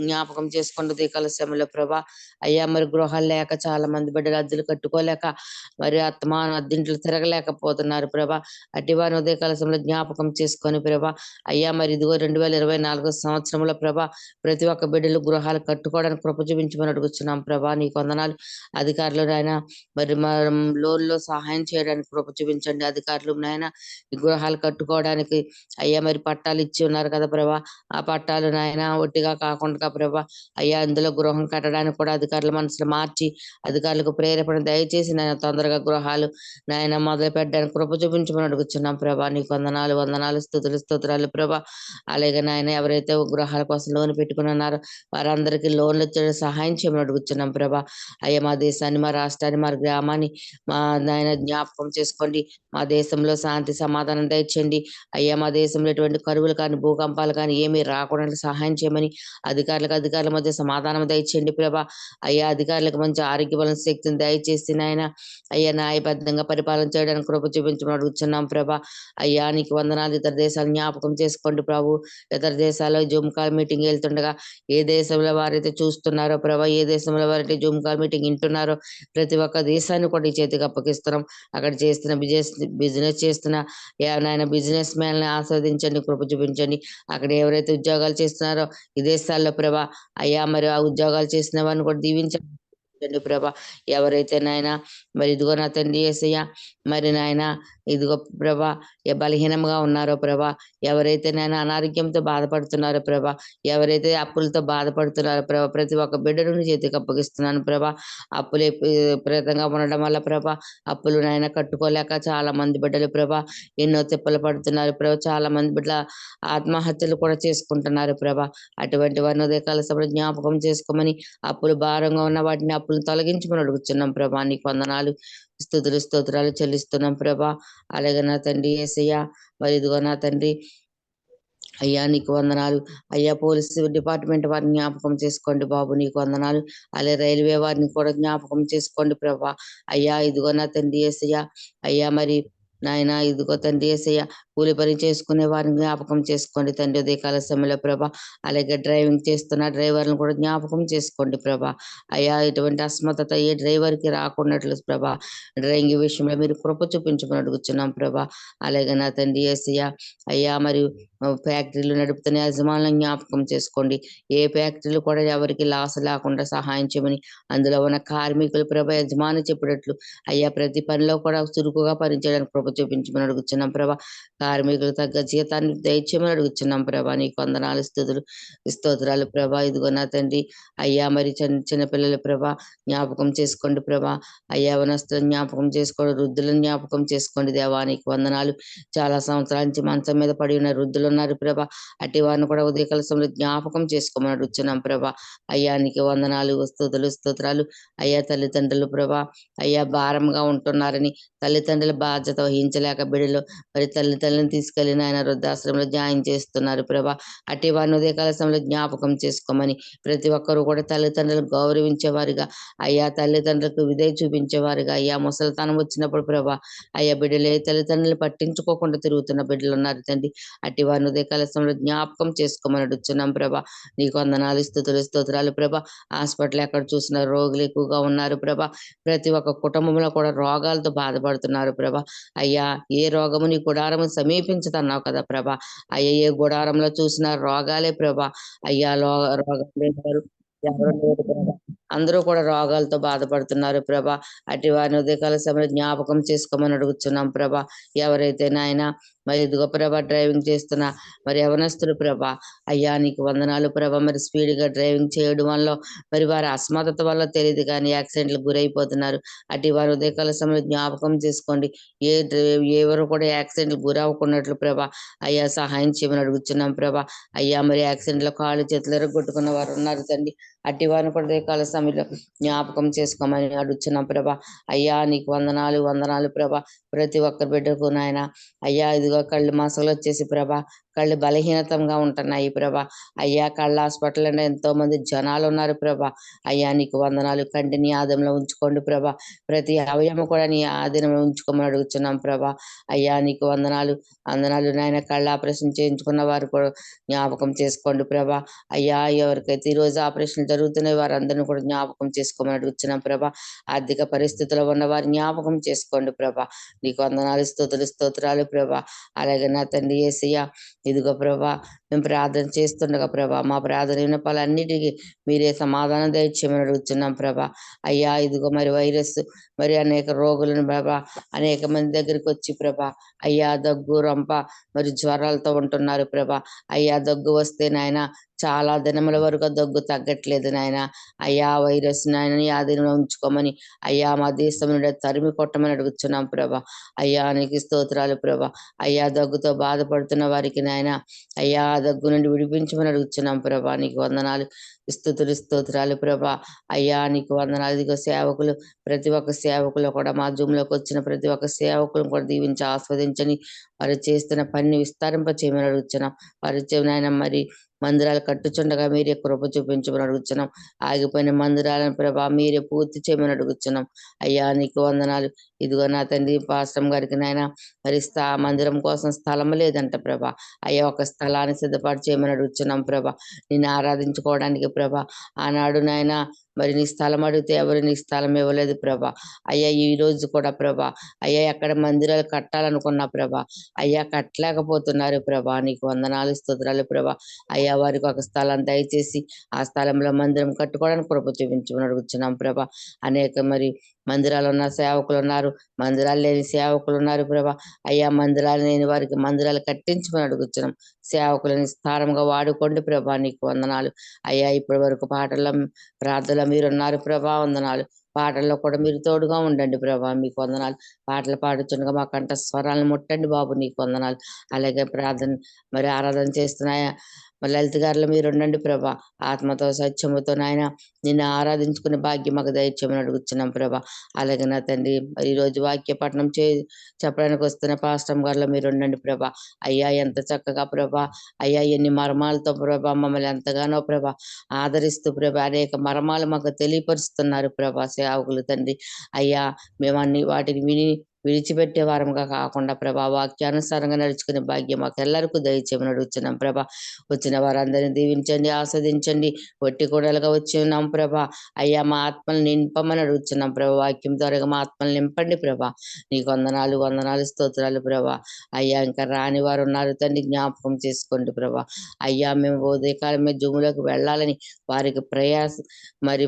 జ్ఞాపకం చేసుకుంటూ దీకాల శ్రమలో ప్రభా. అయ్యా మరి గృహాలు లేక చాలా మంది బిడ్డలు అద్దెలు కట్టుకోలేక మరి అద్దింట్లు తిరగలేకపోతున్నారు ప్రభా. అట్టి వారిని ఉదయకాల సమయంలో జ్ఞాపకం చేసుకొని ప్రభా. అయ్యా మరి ఇదిగో 2024 సంవత్సరంలో ప్రభా ప్రతి ఒక్క బిడ్డలు గృహాలు కట్టుకోవడానికి కృప చూపించమని అడుగుతున్నాం ప్రభా. నీకు వందనాలు. అధికారులు నాయన మరి లోన్లో సహాయం చేయడానికి కృప చూపించండి. అధికారులు నాయన ఈ గృహాలు కట్టుకోవడానికి అయ్యా మరి పట్టాలు ఇచ్చి ఉన్నారు కదా ప్రభా. ఆ పట్టాలు నాయన ఒట్టిగా కాకుండా ప్రభా అయ్యా అందులో గృహం కట్టడానికి కూడా అధికారుల మనసులు మార్చి అధికారులకు ప్రేరేపణ దయచేసి నాయన తొందరగా గృహాలు నాయన మొదలు పెట్టడానికి కృప చూపించమని అడుగుతున్నాం ప్రభా. నీకు వందనాలు వందనాలు స్తోత్రాలు ప్రభా. అలాగే నాయన ఎవరైతే గృహాల కోసం లోన్ పెట్టుకుని ఉన్నారో వారందరికీ లోన్లు వచ్చే సహాయం చేయమని అడుగుతున్నాం ప్రభా. అయ్యా మా దేశాన్ని, మా రాష్ట్రాన్ని, మా గ్రామాన్ని మా నాయన జ్ఞాపకం చేసుకోండి. మా దేశంలో శాంతి సమాధానం దయచేయండి. అయ్యా మా దేశంలో ఎటువంటి కరువులు కానీ భూకంపాలు కానీ ఏమీ రాకుండా సహాయం చేయమని అధికారుల మధ్య సమాధానం దయచేయండి ప్రభా. అయ్యా అధికారులకు మంచి ఆరోగ్య బలం శక్తిని దయచేసి నాయన అయ్యా న్యాయబద్ధంగా పరిపాలన చేయడానికి కృప చూపించమని అడుగుతున్నాం ప్రభా. అయ్యా నీకు వందనాలు. ఇతర దేశాలు జ్ఞాపకం చేసుకోండి ప్రభు. ఇతర దేశాల్లో జూమ్ కాల్ మీటింగ్ వెళ్తుండగా ఏ దేశంలో వారైతే చూస్తున్నారో ప్రభా, ఏ దేశంలో వారైతే జూమ్ కాల్ మీటింగ్ వింటున్నారో ప్రతి ఒక్క దేశాన్ని కూడా ఈ చేతికి అప్పగిస్తున్నాం. అక్కడ చేస్తున్న బిజినెస్ చేస్తున్న నాయన బిజినెస్ మ్యాన్ ఆస్వాదించండి, కృప చూపించండి. అక్కడ ఎవరైతే ఉద్యోగాలు చేస్తున్నారో విదేశాల్లో ప్రభా అయ్యా మరి ఆ ఉద్యోగాలు చేసిన వారిని కూడా దీవించండి ప్రభా. ఎవరైతే నాయన మరి ఇదిగో నా తండ్రి యేసయ్య మరి నాయన ఇదిగో ప్రభా బలహీనంగా ఉన్నారో ప్రభా, ఎవరైతే నాయన అనారోగ్యంతో బాధపడుతున్నారో ప్రభా, ఎవరైతే అప్పులతో బాధపడుతున్నారో ప్రభా ప్రతి ఒక్క బిడ్డను చేతికి అప్పగిస్తున్నాను ప్రభా. అప్పులు విపరీతంగా ఉండడం వల్ల ప్రభా అప్పులు నాయన కట్టుకోలేక చాలా మంది బిడ్డలు ప్రభా ఎన్నో తిప్పలు పడుతున్నారు ప్రభా. చాలా మంది బిడ్డల ఆత్మహత్యలు కూడా చేసుకుంటున్నారు ప్రభా. అటువంటి వారిని ఉదయకాల సమయంలో జ్ఞాపకం చేసుకోమని అప్పులు భారంగా ఉన్న వాటిని అప్పులు తొలగించమని అడుగుతున్నాం ప్రభా. నీకు వందనాలు స్తోత్రాలు చెల్లిస్తున్నాం ప్రభా. అలాగే నా తండ్రి యేసయ్య మరి ఇదిగో నా తండ్రి అయ్యా నీకు వందనాలు. అయ్యా పోలీసు డిపార్ట్మెంట్ వారిని జ్ఞాపకం చేసుకోండి బాబు. నీకు వందనాలు. అలాగే రైల్వే వారిని కూడా జ్ఞాపకం చేసుకోండి ప్రభా. అయ్యా ఇదిగో నా తండ్రి యేసయ్య అయ్యా మరి నాయన ఇదిగో తండ్రి యేసయ్య కూలి పని చేసుకునే వారిని జ్ఞాపకం చేసుకోండి తండ్రి ఉదయకాల సమయంలో ప్రభా. అలాగే డ్రైవింగ్ చేస్తున్న డ్రైవర్లను కూడా జ్ఞాపకం చేసుకోండి ప్రభా. అయ్యా ఇటువంటి అస్మతత ఏ డ్రైవర్కి రాకున్నట్లు ప్రభా డ్రైవింగ్ విషయంలో మీరు కృప చూపించమని అడుగుతున్నాం ప్రభా. అలాగే నా తండ్రి యేసయ్య అయ్యా మరియు ఫ్యాక్టరీలు నడుపుతున్న యజమానులను జ్ఞాపకం చేసుకోండి. ఏ ఫ్యాక్టరీలు కూడా ఎవరికి లాస్ లేకుండా సహాయం చేయమని అందులో ఉన్న కార్మికులు ప్రభా యజమాని చెప్పినట్లు అయ్యా ప్రతి పనిలో కూడా చురుకుగా పనిచేయడానికి కృప చూపించమని అడుగుతున్నాం ప్రభా. కార్మికులు తగ్గ జీతాన్ని దయచేయమని అడుగుతున్నాం ప్రభా. నీకు వందనాలు స్తోత్రాలు ప్రభా. ఇదిగో నా తండ్రి అయ్యా మరి చిన్న పిల్లల ప్రభా జ్ఞాపకం చేసుకోండి ప్రభా. అయ్యా వనస్తులను జ్ఞాపకం చేసుకోండి, వృద్ధులను జ్ఞాపకం చేసుకోండి దేవా. నీకు వందనాలు. చాలా సంవత్సరాల నుంచి మంచం మీద పడి ఉన్న వృద్ధులు ఉన్నారు ప్రభా. అట్టి వారిని కూడా ఉదయకాల సమయంలో జ్ఞాపకం చేసుకోమని అడుగుతున్నాం ప్రభా. అయ్యా నీకు వందనాలు స్తోత్రాలు. అయ్యా తల్లిదండ్రులు ప్రభా అయ్యా భారంగా ఉంటున్నారని తల్లిదండ్రుల బాధ్యత వహించలేక బిడ్డలు మరి తల్లిదండ్రులను తీసుకెళ్లిన ఆయన వృద్ధాశ్రమంలో జాయిన్ చేస్తున్నారు ప్రభా. అట్టి వారిని ఉదయకాల సమయంలో జ్ఞాపకం చేసుకోమని ప్రతి ఒక్కరు కూడా తల్లిదండ్రులు గౌరవించేవారిగా అయ్యా తల్లిదండ్రులకు విధేయ చూపించేవారుగా అయ్యా ముసలితనం వచ్చినప్పుడు ప్రభా అయ్యా బిడ్డలే తల్లిదండ్రులు పట్టించుకోకుండా తిరుగుతున్న బిడ్డలు ఉన్నారు తండ్రి. అట్టి వారిని ఉదయకాల సమయంలో జ్ఞాపకం చేసుకోమని అడుగుతున్నాం ప్రభా. నీకు వందనాలు స్తోత్రాలు ప్రభా. హాస్పిటల్ ఎక్కడ చూసిన రోగులు ఎక్కువగా ఉన్నారు ప్రభా. ప్రతి ఒక్క కుటుంబంలో కూడా రోగాలతో బాధపడుతున్నారు ప్రభా. అయ్యా ఏ రోగము నీ గుడారము సమీపించదన్నావు కదా ప్రభా. అయ్యా ఏ గుడారంలో చూసిన రోగాలే ప్రభా. అయ్యా రోగం లేనివారు ఎవరు లేరు ప్రభా. అందరూ కూడా రోగాలతో బాధపడుతున్నారు ప్రభా. అటు వారిని ఉదయకాల సమయంలో జ్ఞాపకం చేసుకోమని అడుగుతున్నాం ప్రభా. ఎవరైతే నాయన మరి ఇదిగో ప్రభా డ్రైవింగ్ చేస్తున్నా మరి యవనస్తులు ప్రభా అయ్యా నీకు వందనాలు ప్రభా. మరి స్పీడ్గా డ్రైవింగ్ చేయడం వల్ల మరి వారి అస్మతత వల్ల తెలియదు కానీ యాక్సిడెంట్లకు గురైపోతున్నారు. అటు వారి ఉదయకాల సమయంలో జ్ఞాపకం చేసుకోండి. ఎవరు కూడా యాక్సిడెంట్లకు గురవ్వకున్నట్లు ప్రభా అయ్యా సహాయం చేయమని అడుగుతున్నాం ప్రభా. అయ్యా మరి యాక్సిడెంట్లో కాళ్ళు చేతులు ఎరగొట్టుకున్న వారు ఉన్నారు తండ్రి. అట్టి వారిని కూడా ఉదయకాల సమయంలో జ్ఞాపకం చేసుకోమని అడుగుతున్నాం ప్రభా. అయ్యా నీకు వందనాలు ప్రభా. ప్రతి ఒక్కరి బిడ్డకు నాయన అయ్యా ఇదిగో కళ్ళు మసలు వచ్చేసి ప్రభా కళ్ళు బలహీనతంగా ఉంటున్నాయి ప్రభా. అయ్యా కళ్ళ హాస్పిటల్లో ఎంతో మంది జనాలు ఉన్నారు ప్రభా. అయ్యా నీకు వందనాలు. కంటిని ఆదంలో ఉంచుకోండి ప్రభా. ప్రతి అవయవం కూడా నీ ఆధీనంలో ఉంచుకోమని అడుగుతున్నాం ప్రభా. అయ్యా నీకు వందనాలు నాయన. కళ్ళ ఆపరేషన్ చేయించుకున్న వారు కూడా జ్ఞాపకం చేసుకోండి ప్రభా. అయ్యా ఎవరికైతే ఈ రోజు ఆపరేషన్ జరుగుతున్నాయి వారందరినీ కూడా జ్ఞాపకం చేసుకోమని అడుగుతున్నాం ప్రభా. ఆర్థిక పరిస్థితుల్లో ఉన్న వారి జ్ఞాపకం చేసుకోండి ప్రభా. నీకు వందనాలు, స్తోత్రాలు ప్రభా. అలాగే నా తండ్రి యేసయ్య, ఇదిగో ప్రభా మేము ప్రార్థన చేస్తుండగా ప్రభా మా ప్రార్థన విన్నపాలన్నిటికీ మీరే సమాధానం దయచేయమని అడుగుతున్నాం ప్రభా. అయ్యా ఇదిగో మరి వైరస్ మరి అనేక రోగులను ప్రభా అనేక మంది దగ్గరికి వచ్చి ప్రభా అయ్యా దగ్గు రంప మరి జ్వరాలతో ఉంటున్నారు ప్రభా. అయ్యా దగ్గు వస్తే నాయన చాలా దినముల వరకు దగ్గు తగ్గట్లేదు నాయన. అయ్యా వైరస్ నాయన నీ ఆధీనంలో ఉంచుకోమని అయ్యా మా దేశం నుండి తరిమి కొట్టమని అడుగుతున్నాం ప్రభా. అయ్యా నీకు స్తోత్రాలు ప్రభా. అయ్యా దగ్గుతో బాధపడుతున్న వారికి నాయన అయ్యా దగ్గు నుండి విడిపించమని అడుగుతున్నాం ప్రభా. నీకు వందనాలు, స్తోత్రాలు ప్రభా. అయ్యా నీకు వందనాలు. ఇదిగో సేవకులు, ప్రతి ఒక్క సేవకులు కూడా మా జూమ్లోకి వచ్చిన ప్రతి ఒక్క సేవకులను కూడా దీవించి ఆస్వాదించని వారు చేస్తున్న పనిని విస్తరింప చేయమని అడుగుతున్నాం. వారు నాయన మరి మందిరాలు కట్టుచుండగా మీరే కృప చూపించమని అడుగుతున్నాం. ఆగిపోయిన మందిరాలను ప్రభా మీరే పూర్తి చేయమని అడుగుతున్నాం. అయ్యా నీకు వందనాలు. ఇదిగో నా తండ్రి పాస్టమ్ గారికి నాయన మరి మందిరం కోసం స్థలం లేదంట ప్రభా. అయ్యా ఒక స్థలాన్ని సిద్ధపాటు చేయమని అడుగుతున్నాం ప్రభా. నిన్ను ఆరాధించుకోవడానికి ప్రభా. ఆనాడు నాయన మరి నీ స్థలం అడిగితే ఎవరు నీ స్థలం ఇవ్వలేదు ప్రభా. అయ్యా ఈ రోజు కూడా ప్రభా అయ్యా ఎక్కడ మందిరాలు కట్టాలనుకున్నా ప్రభా అయ్యా కట్టలేకపోతున్నారు ప్రభా. నీకు వందనాలు, స్తోత్రాలు ప్రభా. అయ్యా వారికి ఒక స్థలం దయచేసి ఆ స్థలంలో మందిరం కట్టుకోవడానికి కృప చూపించమని అడుగుతున్నాం ప్రభా. అనేక మరి మందిరాలు ఉన్న సేవకులు ఉన్నారు, మందిరాలు లేని సేవకులు ఉన్నారు ప్రభా. అయ్యా మందిరాలు లేని వారికి మందిరాలు కట్టించమని అడుగుతున్నాం. సేవకులని స్థానంగా వాడుకోండి ప్రభా. నీకు వందనాలు. అయ్యా ఇప్పటి వరకు పాటల్లో ప్రార్థనలో మీరున్నారు ప్రభా. వందనాలు. పాటల్లో కూడా మీరు తోడుగా ఉండండి ప్రభా. మీకు వందనాలు. పాటలు పాడుతుండగా మా కంట స్వరాలను ముట్టండి బాబు. నీకు వందనాలు. అలాగే ప్రార్థన మరి ఆరాధన చేస్తున్నాయా మరి లలిత గారిలో మీరు ఉండండి ప్రభా. ఆత్మతో సత్యముతో నాయన నిన్ను ఆరాధించుకునే భాగ్యం మాకు దయచేయమని అడుగుతున్నాం ప్రభా. అలాగే నా తండ్రి మరి ఈ రోజు వాక్య పఠనం చెప్పడానికి వస్తున్న పాస్టమ్ గారిలో మీరు ఉండండి ప్రభా. అయ్యా ఎంత చక్కగా ప్రభా అయ్యా ఎన్ని మర్మాలతో ప్రభా మమ్మల్ని ఎంతగానో ప్రభా ఆదరిస్తూ ప్రభా అనేక మర్మాలు మాకు తెలియపరుస్తున్నారు ప్రభా సేవకులు తండ్రి. అయ్యా మేము అన్ని వాటిని విడిచిపెట్టే వారంగా కాకుండా ప్రభా వాక్యానుసారంగా నడుచుకునే భాగ్యం మాకు ಎಲ್ಲರಿಗೂ దయచేయమని అడుగుతున్నాం ప్రభా. వచ్చిన వారందరినీ దీవించండి, ఆస్వాదించండి. ఒట్టి కూడలుగా వచ్చి ఉన్నాం ప్రభా. అయ్యా మా ఆత్మలు నింపమని అడుగుతున్నాం ప్రభా. వాక్యం ద్వారా మా ఆత్మలు నింపండి ప్రభా. నీకు వందనాలు, స్తోత్రాలు ప్రభా. అయ్యా ఇంకా రాని వారు ఉన్నారు తండ్రి, జ్ఞాపకం చేసుకోండి ప్రభా. అయ్యా మేము ఉదయకాలమే జూములోకి వెళ్ళాలని వారికి ప్రయాస మరి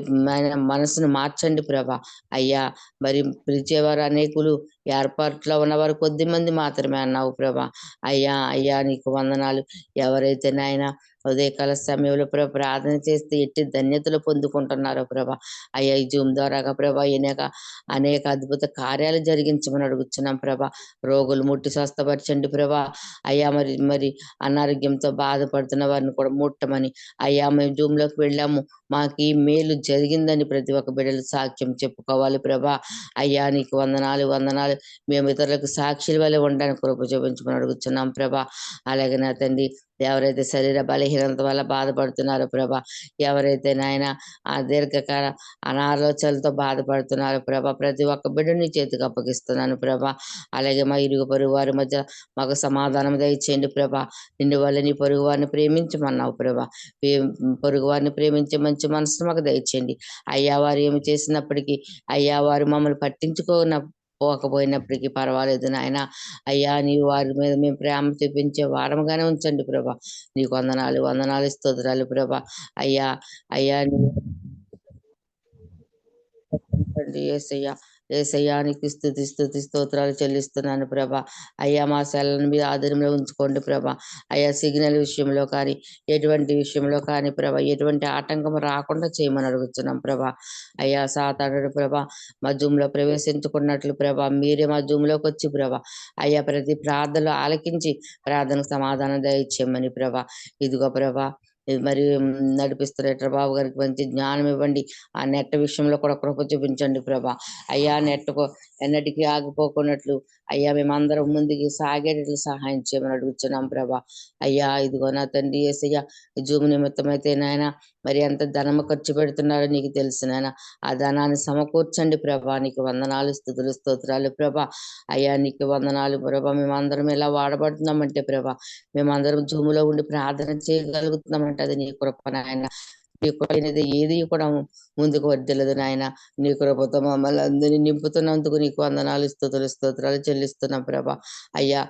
మనసును మార్చండి ప్రభా. అయ్యా మరి పిలిచేవారు అనేకులు, ఏర్పాట్లో ఉన్నవారు కొద్ది మంది మాత్రమే అన్నావు ప్రభా. అయ్యా నీకు వందనాలు. ఎవరైతే నాయన ఉదయకాల సమయంలో ప్రార్థన చేస్తే ఎట్టి ధన్యతలు పొందుకుంటున్నారో ప్రభా. అయ్యా ఈ జూమ్ ద్వారాగా ప్రభా అనేక అద్భుత కార్యాలు జరిగించమని అడుగుతున్నాం ప్రభా. రోగులు ముట్టి స్వస్థపరచండి ప్రభా. అయ్యా మరి అనారోగ్యంతో బాధపడుతున్న వారిని కూడా ముట్టమని అయ్యా మేము జూమ్లోకి వెళ్ళాము, మాకు ఈ మేలు జరిగిందని ప్రతి ఒక్క బిడ్డలు సాక్ష్యం చెప్పుకోవాలి ప్రభా. అయ్యా నీకు వందనాలు. మేము ఇతరులకు సాక్షుల వల్ల ఉండడానికి కృప చూపించమని అడుగుతున్నాం ప్రభా. అలాగే నా తండ్రి ఎవరైతే శరీర బలహీనత వల్ల బాధపడుతున్నారో ప్రభా, ఎవరైతే నాయన ఆ దీర్ఘకాల అనాలోచనలతో బాధపడుతున్నారో ప్రభా, ప్రతి ఒక్క బిడ్డని చేతికి అప్పగిస్తున్నాను ప్రభా. అలాగే మా ఇరుగు పొరుగు వారి మధ్య మాకు సమాధానం దయచేయండి ప్రభా. నిన్ను వల్ల నీ పొరుగు వారిని ప్రేమించమన్నావు ప్రభా. పొరుగు వారిని ప్రేమించే మంచి మనసు మాకు దయచేయండి. అయ్యా వారు ఏమి చేసినప్పటికీ అయ్యా వారు మమ్మల్ని పోకపోయినప్పటికీ పర్వాలేదు నాయన. అయ్యా నీవు వారి మీద మేము ప్రేమ చూపించే వారముగానే ఉంచండి ప్రభా. నీకు వందనాలు, స్తోత్రాలు ప్రభా. అయ్యా ఏసయ్యానికి స్తుతి స్తోత్రాలు చెల్లిస్తున్నాను ప్రభా. అయ్యా మా సెల్లను మీద ఆధీనంలో ఉంచుకోండి ప్రభా. అయ్యా సిగ్నల్ విషయంలో కానీ ఎటువంటి విషయంలో కానీ ప్రభా ఎటువంటి ఆటంకం రాకుండా చేయమని అడుగుతున్నాం ప్రభా. అయ్యా సాతానుడు ప్రభా మా జూమ్లో ప్రవేశించుకున్నట్లు ప్రభా మీరే మా జూమ్లోకి వచ్చి ప్రభా అయ్యా ప్రతి ప్రార్థనలు ఆలకించి ప్రార్థనకు సమాధానం దయచేయమని ప్రభా. ఇదిగో ప్రభా మరి నడిపిస్తున్న బాబు గారికి మంచి జ్ఞానం ఇవ్వండి. ఆ నెట్ విషయంలో కూడా కృప చూపించండి ప్రభా. అయ్యా నెట్కు ఎన్నటికీ ఆగిపోకున్నట్లు అయ్యా మేమందరం ముందుకు సాగేటట్లు సహాయం చేయమని అడుగుతున్నాం ప్రభా. అయ్యా ఇదిగో నా తండ్రి యేసయ్య, జూమ్ నిమిత్తమైతే నాయన మరి ఎంత ధనము ఖర్చు పెడుతున్నారో నీకు తెలుసు నాయన. ఆ ధనాన్ని సమకూర్చండి ప్రభా. నీకు వందనాలు, స్తుతులు, స్తోత్రాలు ప్రభా. అయ్యా నీకు వందనాలు ప్రభా. మేమందరం ఇలా వాడబడుతున్నామంటే ప్రభా, మేమందరం జూములో ఉండి ప్రార్థన చేయగలుగుతున్నామంటే అది నీ కృప నాయన. నీ కృప అనేది ఏది కూడా ముందుకు వర్దిల్లదు నాయన. నీ కృపతో మమ్మల్ని అందరినీ నింపుతున్నందుకు నీకు వందనాలు, స్తుతులు, స్తోత్రాలు చెల్లిస్తున్నాం ప్రభా. అయ్యా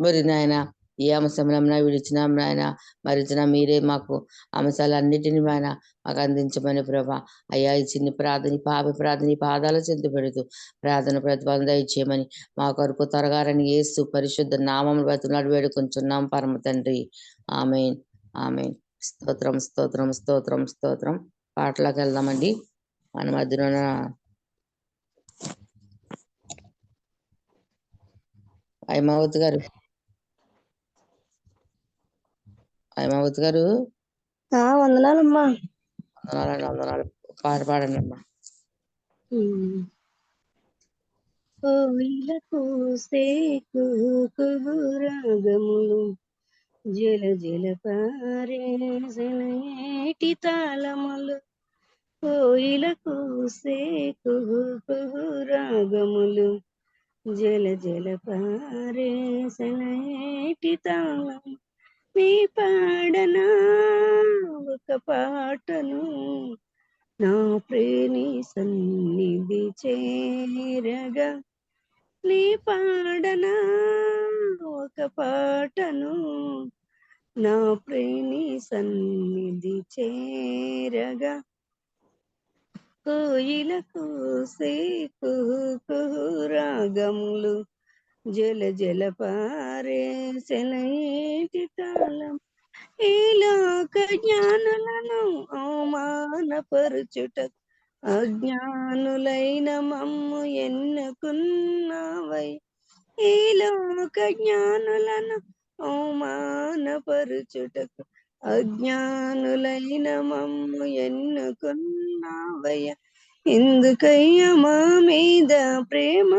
మరి నాయన ఏ అంశంలో విడిచినా నాయన మరిచిన మీరే మాకు అంశాలన్నిటిని ఆయన మాకు అందించమని ప్రభా. అయ్యా ఈ చిన్ని ప్రార్థన, ప్రార్థన పాదాల చెంది పెడుతూ ప్రార్థన ప్రతిఫలం దయచేయమని మా కొరకు త్వరగారని యేసు పరిశుద్ధ నామములు బతిమలాడి వేడుకొంచున్నాం పరమ తండ్రి. ఆమేన్, ఆమేన్. స్తోత్రం, స్తోత్రం, స్తోత్రం, స్తోత్రం. పాటలోకి వెళ్దామండి. మన మధ్యలో హైమావతి గారు, హైమావతి గారు వందనాలమ్మా. వందనాలండి, వందనాలు. పాట పాడండి అమ్మా. కోయిలకు సేకు రాగములు జల జల పారేటి తాళములు. కోయిలకు సేకు రాగములు జల జల పారేటి తాళము. మీ పాడనా ఒక పాటను నా ప్రేమి సన్నిధి చేరగా. నీ పాడనా ఒక పాటను నా ప్రేమి సన్నిధి చేరగా. కోయిలకు సేకు రాగములు జల జల పారేటి తాళం. ఈ లోక జ్ఞానులను అవమానపరుచుటకు అజ్ఞానులైన మమ్ము ఎన్నుకున్నావై. ఈ లోక జ్ఞానులను అవమానపరుచుటకు అజ్ఞానులైన మమ్ము ఎన్నుకున్నావయ్య. ఎందుకయ్యా మా మీద ప్రేమ,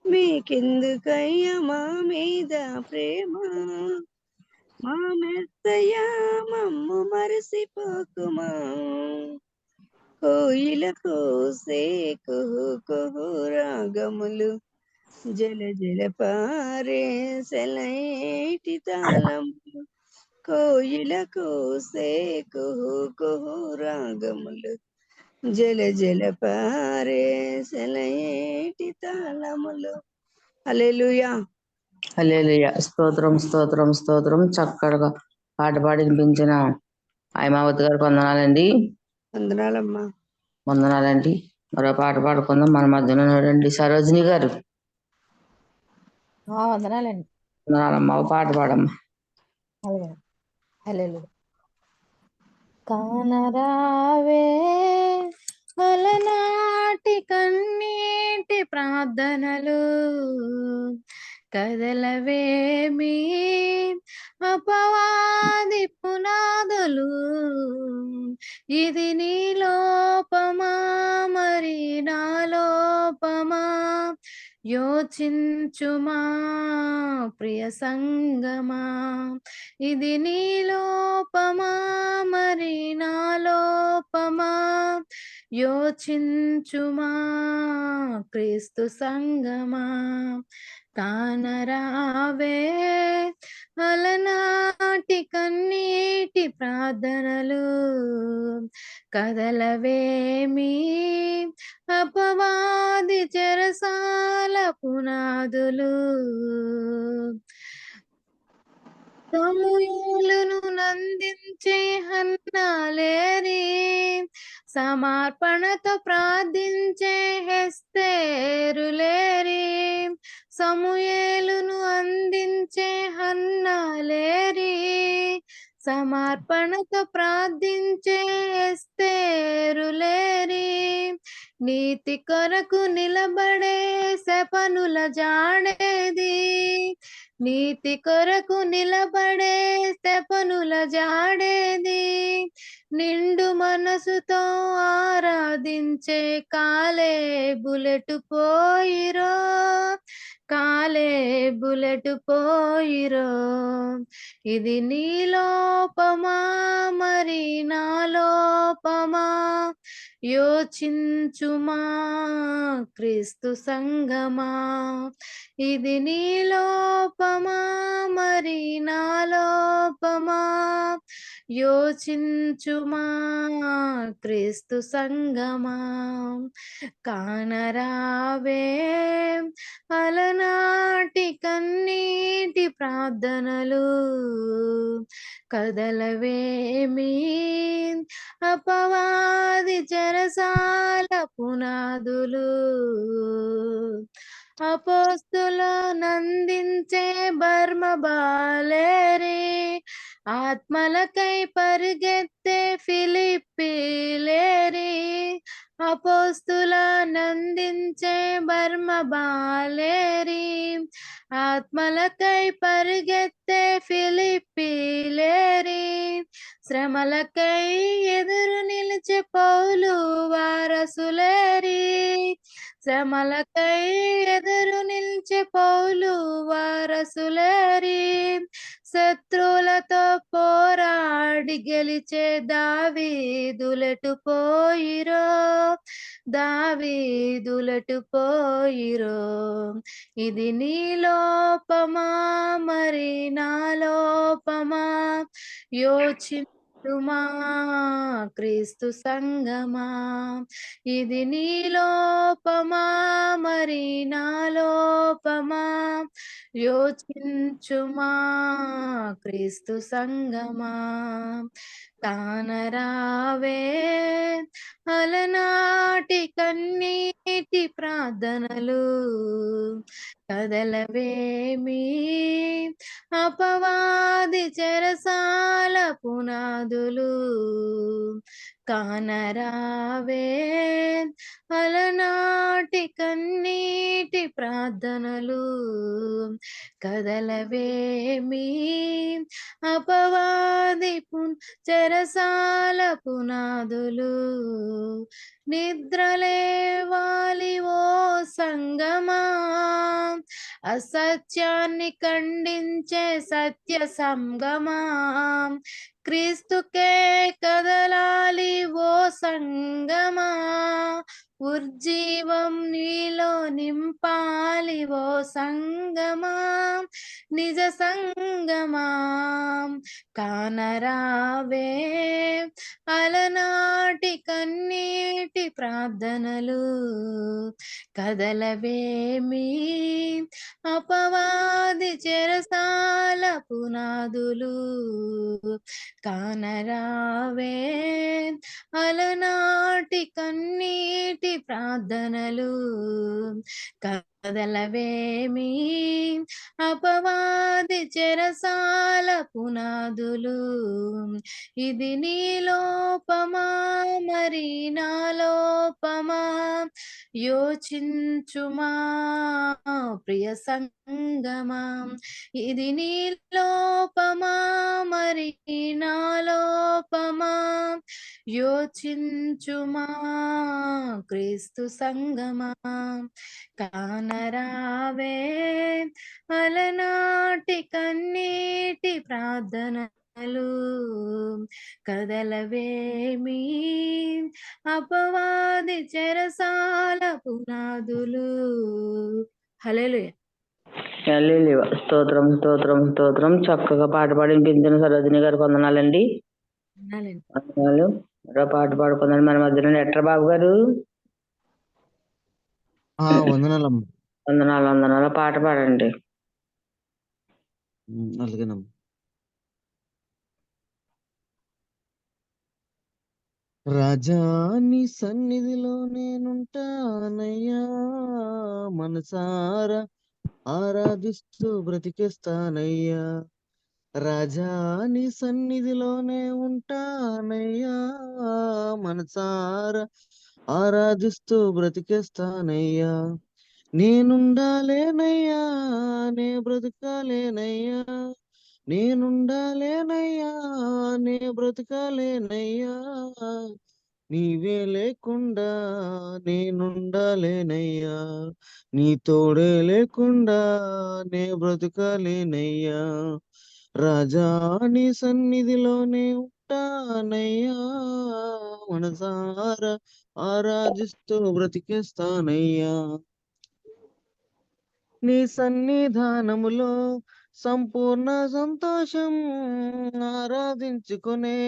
మీకెందుకయ్యా మా మీద ప్రేమ. మా మెత్తయ్యా మమ్ము మరసిపోకుమా. కోయిలకు సేకు రాగములు జల జల పారేటి తాళములు. కోయిలకు సేకు రాగములు జల జల పారేటి తాళములు. హల్లెలూయా, హల్లెలూయా. స్తోత్రం, స్తోత్రం, స్తోత్రం. చక్కగా పాట పాడి వినిపించిన హైమావతి గారికి వందనాలండి. వందనాలమ్మా. వందనాలండి. మరో పాట పాడుకుందాం. మన మధ్యలో ఉన్నారండి సరోజిని గారు. వందనాలండి. వందనాలమ్మా. ఓ పాట పాడమ్మా. హల్లెలూయా. కానరావే అలనాటి కన్నీటి ప్రార్థనలు, కదలవేమి అపవాది పునాదులు. ఇది నీ లోపమా మరి నా లోపమా, యోచించుమా ప్రియ సంగమా. ఇది నీ లోపమా మరి నా లోపమా, యోచించుమా క్రీస్తు సంగమా. కానరావే అలనాటి కన్నీటి ప్రార్థనలు, కదలవేమి అపవాది చెరసాల పునాదులు. సమూయేలును నందించే హన్నా లేరి, సమర్పణతో ప్రార్థించే ఎస్తేరు లేరి. సమూయేలును అందించే హన్నా లేరి, సమర్పణతో ప్రార్థించే ఎస్తేరు లేరి. నీతి కొరకు నిలబడే శపనుల జాడేది, నీతి కొరకు నిలబడే తెపనుల జాడేది, నిండు మనసుతో ఆరాధించే కాలే బులెట్ పోయిరో, కాలే బులెట్ పోయిరో. ఇది నీ లోపమా మరి నా లోపమా, యోచించుమా క్రీస్తు సంగమా. ఇది నీ లోపమా మరి నా లోపమా, యోచించుమా క్రీస్తు సంగమా. కానరావే అలనాటి కన్నీటి ప్రార్థనలు, కదలవేమి అపవాది చెరసాల పునాదులు. అపోస్తుల నందించే బర్మ బాలేరి, ఆత్మలకై పరిగెత్తే ఫిలిప్పీలేరి. అపోస్తుల నందించే బర్మ బాలేరి, ఆత్మలకై పరిగెత్తే ఫిలిప్పీలేరి. శ్రమలకై ఎదురు నిలిచే పౌలు వారసులేరి, శ్రమలకై ఎదురు నిలిచే పౌలు వారసులేరి. శత్రువులతో పోరాడి గెలిచే దావీదులెటు పోయిరో, దావీదులెటు పోయిరో. ఇది నీ లోపమా మరి నా లోపమా, యోచించుమా క్రీస్తు సంగమా. ఇది నీ లోపమా మరి నా లోపమా, యోచించుమా క్రీస్తు సంగమా. కానరావే అలనాటి కన్నీటి ప్రార్థనలు, కదలవేమి అపవాది చెరసాల పునాదులు. కానరావే అలనాటి కన్నీటి ప్రార్థనలు, కదలవేమి అపవాది చెరసాల పునాదులు. నిద్రలేవాలి ఓ సంగమా, అసత్యాన్ని ఖండించే సత్య సంగమా. క్రీస్తుకే కదలాలి ఓ సంగమా, ఉజ్జీవం నీలో నింపాలి ఓ సంగమా, నిజ సంగమా. కానరావే అలనాటి కన్నీటి ప్రార్థనలు, కదలవేమి అపవాది చెరసాల పునాదులు. కానరావే అలనాటి కన్నీటి ప్రార్థనలు, కదలవేమి అపవాది చెరసాల పునాదులు. ఇది నీ లోపమా మరి నా లోపమా, యోచించుమా ప్రియ సంగమా. ఇది నీ లోపమా మరి నా లోపమా, యోచించుమా క్రీస్తు సంగమా. కానరావే అలనాటి కన్నీటి ప్రార్థనలు, కదలవేమి అపవాది చెరసాల పునాదులు. హల్లెలూయా. హల్లెలూయా. స్తోత్రం స్తోత్రం స్తోత్రం. చక్కగా పాట పాడిన పింఛను సరోజిని గారు వందనాలండి. వందనాలు. మరో పాట పాడుకుందాం మన మధ్యలో ఎట్ర బాబు గారు. వందనాలమ్మ. వందనాలు వందనాలు. పాట పాడండి. అలాగేనమ్మా. రాజా నీ సన్నిధిలో నేనుంటానయ్యా, మనసారా ఆరాధిస్తూ బ్రతికేస్తానయ్యా. రాజా నీ సన్నిధిలోనే ఉంటానయ్యా, మనసారా ఆరాధిస్తూ బ్రతికేస్తానయ్యా. నేనుండాలేనయ్యా, నే బ్రతకాలేనయ్యా, నేనుండాలేనయ్యా, నే బ్రతకాలేనయ్యా, నీవే లేకుండా నేనుండాలేనయ్యా, నీ తోడే లేకుండా నే బ్రతకాలేనయ్యా, రాజా నీ సన్నిధిలోనే ఉంటానయ్యా, మనసారా ఆరాధిస్తూ బ్రతికేస్తానయ్యా, నీ సన్నిధానములో సంపూర్ణ సంతోషం, ఆరాధించుకునే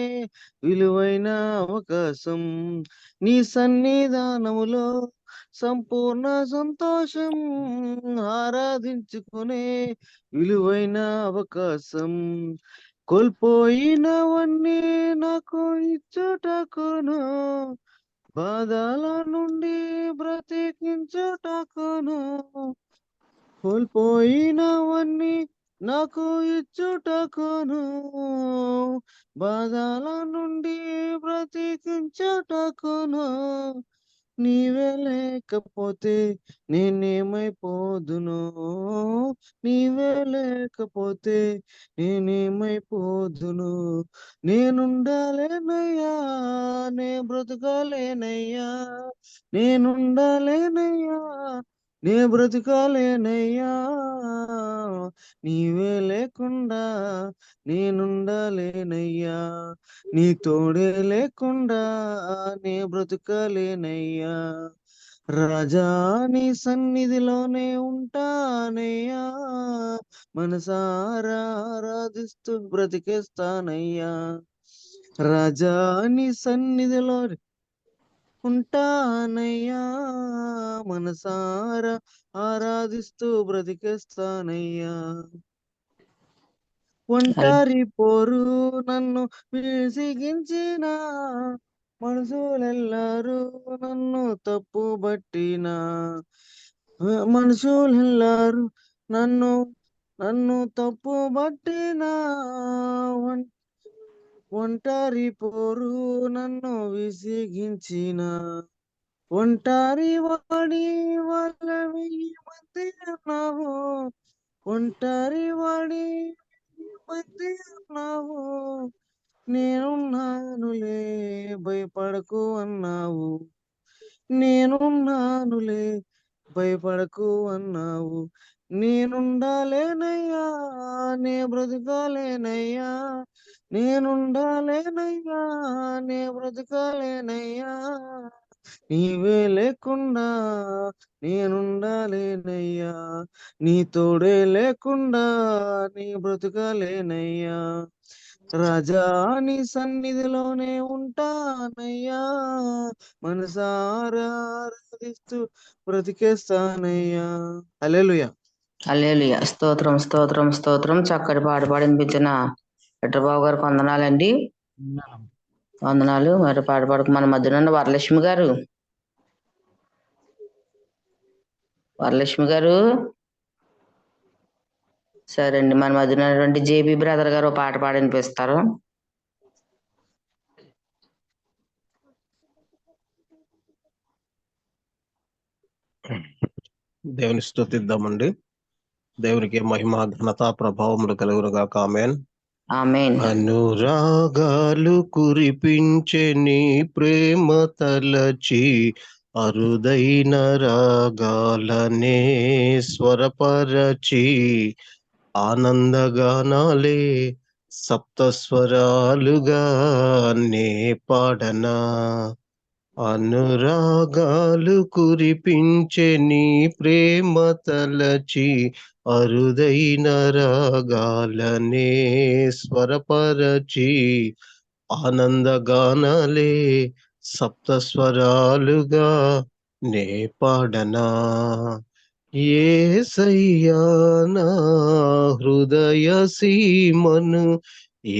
విలువైన అవకాశం, నీ సన్నిధానములో సంపూర్ణ సంతోషం, ఆరాధించుకునే విలువైన అవకాశం, కోల్పోయినవన్నీ నాకు ఇచ్చుటకును, బాధల నుండి బ్రతికించుటకును, కోల్పోయినవన్నీ నాకు ఇచ్చుటకును, బాధల నుండి బ్రతికించుటకును, నీవే లేకపోతే నేనేమైపోదును, నీవే లేకపోతే నేనేమైపోదును, నేనుండాలేనయ్యా, నే బ్రతకాలేనయ్యా, నేనుండాలేనయ్యా, నే బ్రతకాలేనయ్యా, నీవే లేకుండా నేనుండాలేనయ్యా, నీ తోడే లేకుండా నే బ్రతకాలేనయ్యా, రాజా నీ సన్నిధిలోనే ఉంటానయ్యా, మనసారా ఆరాధిస్తూ బ్రతికేస్తానయ్యా, రాజా నీ సన్నిధిలో ఉంటానయ్యా, మనసారా ఆరాధిస్తూ బ్రతికేస్తానయ్యా, ఒంటరి పోరు నన్ను విసిగించిన, మనుషులెల్లరూ నన్ను తప్పు బట్టిన, మనుషులెల్లరూ నన్ను నన్ను తప్పు బట్టిన, ఒంటరి పోరు నన్ను విసిగించిన, ఒంటరి వాడి వల్ల 1000 మంది అన్నావు, ఒంటరి వాడి 1000 మంది అన్నావు, నేనున్నానులే భయపడకు అన్నావు, నేనున్నానులే భయపడకు అన్నావు, నేనుండాలేనయ్యా, నే బ్రతకాలేనయ్యా, నేనుండాలేనయ్యా, నే బ్రతకాలేనయ్యా, నీవే లేకుండా నేనుండాలేనయ్యా, నీ తోడే లేకుండా నీ బ్రతకాలేనయ్యా, రాజా నీ సన్నిధిలోనే ఉంటానయ్యా, మనసారా ఆరాధిస్తూ బ్రతికేస్తానయ్యా. హల్లెలూయా. హల్లెలూయా. స్తోత్రం స్తోత్రం స్తోత్రం. చక్కటి పాట పాడిపించిన బాబు గారికి వందనాలండి. వందనాలు. మరి పాట పాడక మన మధ్యన వరలక్ష్మి గారు, వరలక్ష్మి గారు, సరే అండి, మన మధ్యన జేబీ బ్రదర్ గారు పాట పాడినిపిస్తారు. దేవుని స్తుతిద్దామండి. దేవునికి మహిమ ఘనత ప్రభావములు కలుగునుగాక. ఆమేన్. ఆమేన్. అనురాగాలు కురిపించే నీ ప్రేమ తలచి, అరుదైన రాగాలనే స్వరపరచి, ఆనందగానాలే సప్తస్వరాలుగా నే పాడనా, అనురాగాలు కురిపించే నీ ప్రేమ తలచి, అరుదైన రాగాలనే స్వరపరచి, ఆనందగానాలే సప్తస్వరాలుగా నే పాడనా, యేసయ్యా నా హృదయ సీమను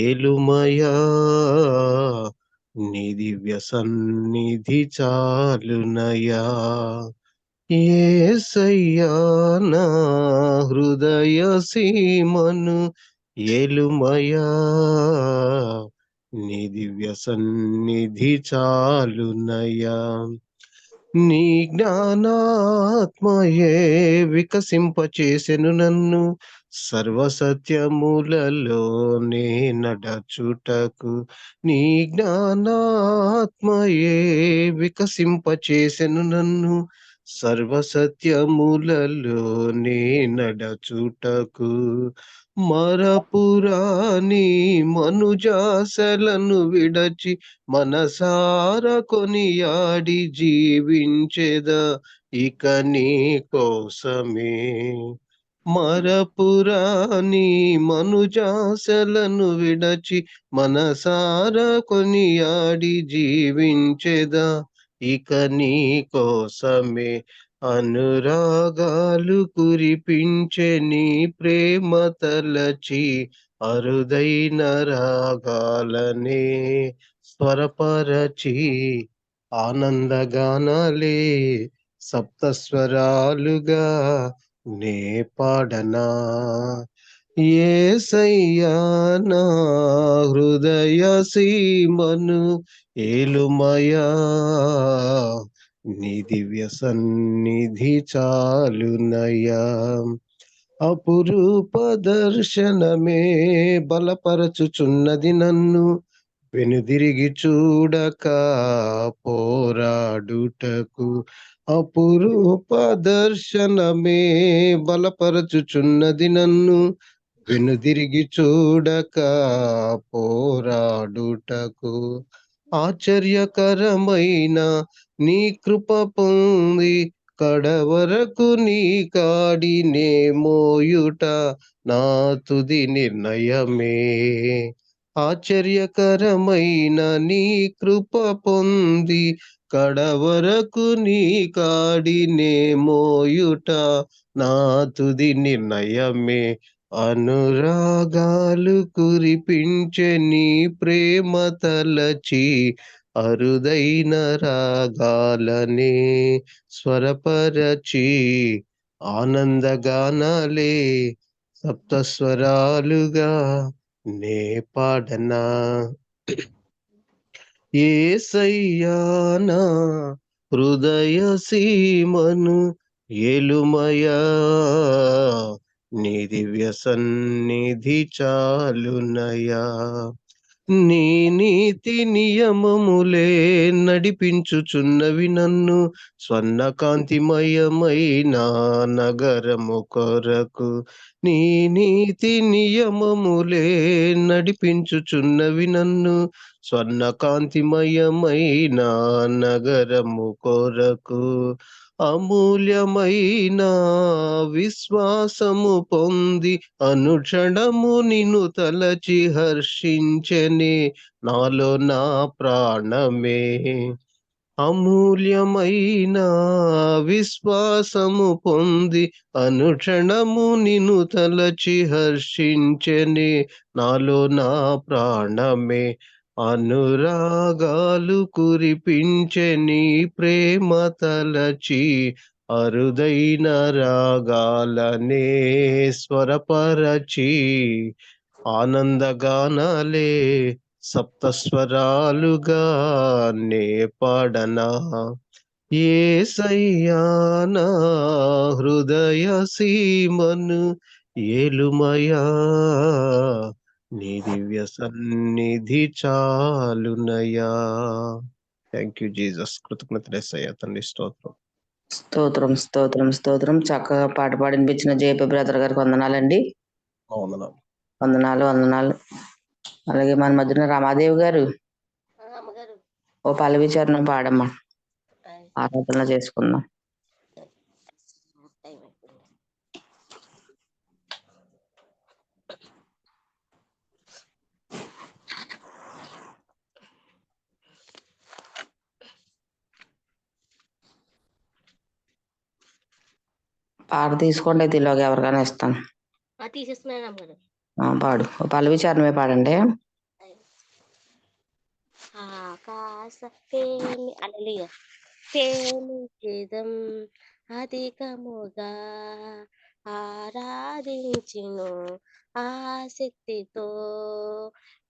ఏలుమయా, నీ దివ్య సన్నిధి చాలునయా, యేసయ్యా నా హృదయ సీమను ఏలుమయా, నీ దివ్య సన్నిధి చాలునయా, నీ జ్ఞానాత్మయే వికసింపచేసెను నన్ను సర్వసత్యములలోనే నడచుటకు. నీ జ్ఞానాత్మయే వికసింపచేసెను నన్ను సర్వసత్యములలోనే నడచుటకు. మరపురాని మనుజాసలను విడచి మనసార కొనియాడి జీవించెదా ఇక నీ కోసమే. మరపురాని మనుజాసలను విడచి మనసార కొనియాడి జీవించెదా ఇక నీ కోసమే. అనురాగాలు కురిపించే నీ ప్రేమ తలచి అరుదైన రాగాలనే స్వరపరచి ఆనందగానాలే సప్తస్వరాలుగా నే పాడనా. యేసయ్యా నా హృదయ సీమను ఏలుమయా నీ దివ్య సన్నిధి చాలునయా. అపురూప దర్శనమే బలపరచుచున్నది నన్ను వెనుదిరిగి చూడక పోరాడుటకు. అపురూప దర్శనమే బలపరచుచున్నది నన్ను వెనుదిరిగి చూడక పోరాడుటకు. ఆశ్చర్యకరమైన నీ కృప పొంది కడవరకు నీ కాడినే మోయుట నా తుది నిర్ణయమే. ఆశ్చర్యకరమైన నీ కృప పొంది కడవరకు నీ కాడినే మోయుట నా తుది నిర్ణయమే. అనురాగాలు కురిపించే నీ ప్రేమ తలచి అరుదైన రాగాలనే స్వరపరచి ఆనందగానాలే సప్తస్వరాలుగా నే పాడనా. యేసయ్యా నా హృదయ సీమను ఏలుమయా నీ దివ్య సన్నిధి చాలునయా. నీ నీతి నియమములే నడిపించుచున్నవి నన్ను స్వర్ణ కాంతిమయమైన నగరము కొరకు. నీ నీతి నియమములే నడిపించుచున్నవి నన్ను స్వర్ణ కాంతిమయమైన నగరము కొరకు. అమూల్యమైన విశ్వాసము పొంది అనుక్షణము నిన్ను తలచి హర్షించనే నాలో నా ప్రాణమే. అమూల్యమైన విశ్వాసము పొంది అనుక్షణము నిన్ను తలచి హర్షించనే నాలో నా ప్రాణమే. అనురాగాలు కురిపించే నీ ప్రేమ తలచి అరుదైన రాగాలనే స్వరపరచి ఆనందగానాలే సప్తస్వరాలుగా నే పాడనా. యేసయ్యా నా హృదయ సీమను ఏలుమయా నీ దివ్య సన్నిధి చాలునయా. Thank you Jesus. కృతజ్ఞతలేసయ్యా తండ్రి. స్తోత్రం. స్తోత్రం స్తోత్రం స్తోత్రం. చక్కగా పాట పాడినిపించిన జేపీ బ్రదర్ గారికి వందనాలండి. వందనాలు. వందనాలు వందనాలు. అలాగే మన మధ్యన రమాదేవి గారు అమ్మగారు ఓ పల్లవి చరణం పాడమ్మా, ఆరాధన చేసుకుందాం. టైం అయిపోయింది. పాట తీసుకోండి, అయితే ఇలాగ ఎవరికైనా ఇస్తాను. తీసేస్తున్నాను అమ్మగారు. పాడు. ఓ పల్లవి చరణమే పాడండి. ఆకాశ తేమి అలలియ తేమిదం అధికముగా ఆరాధించును ఆసక్తితో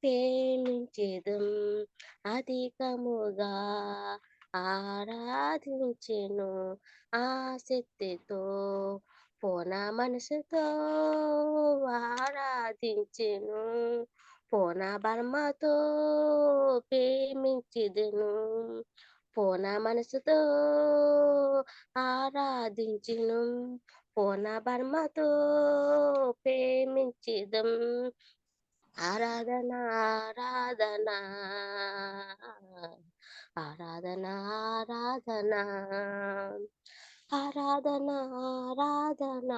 ప్రేమించేదం అధికముగా ఆరాధించెను ఆసక్తితో పూర్ణ మనసుతో ఆరాధించెను పూర్ణ బర్మతో ప్రేమించెదను పూర్ణ మనసుతో ఆరాధించెను పూర్ణ బర్మతో ప్రేమించెదం ఆరాధన ఆరాధన ఆరాధన ఆరాధన ఆరాధన ఆరాధన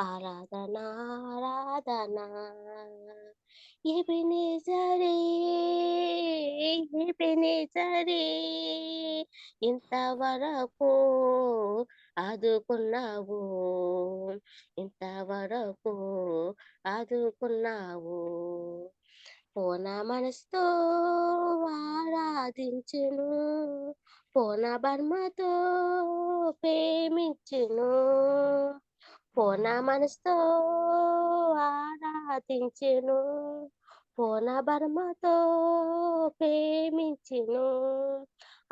ఆరాధన ఆరాధన ఎబెనేజరే ఎబెనేజరే ఇంతవరకు ఆదుకున్నావు ఇంతవరకు ఆదుకున్నావు పూర్ణ మనసుతో ఆరాధించెను పూర్ణ బర్మతో ప్రేమించెను పూర్ణ మనసుతో ఆరాధించెను పూర్ణ బర్మతో ప్రేమించెను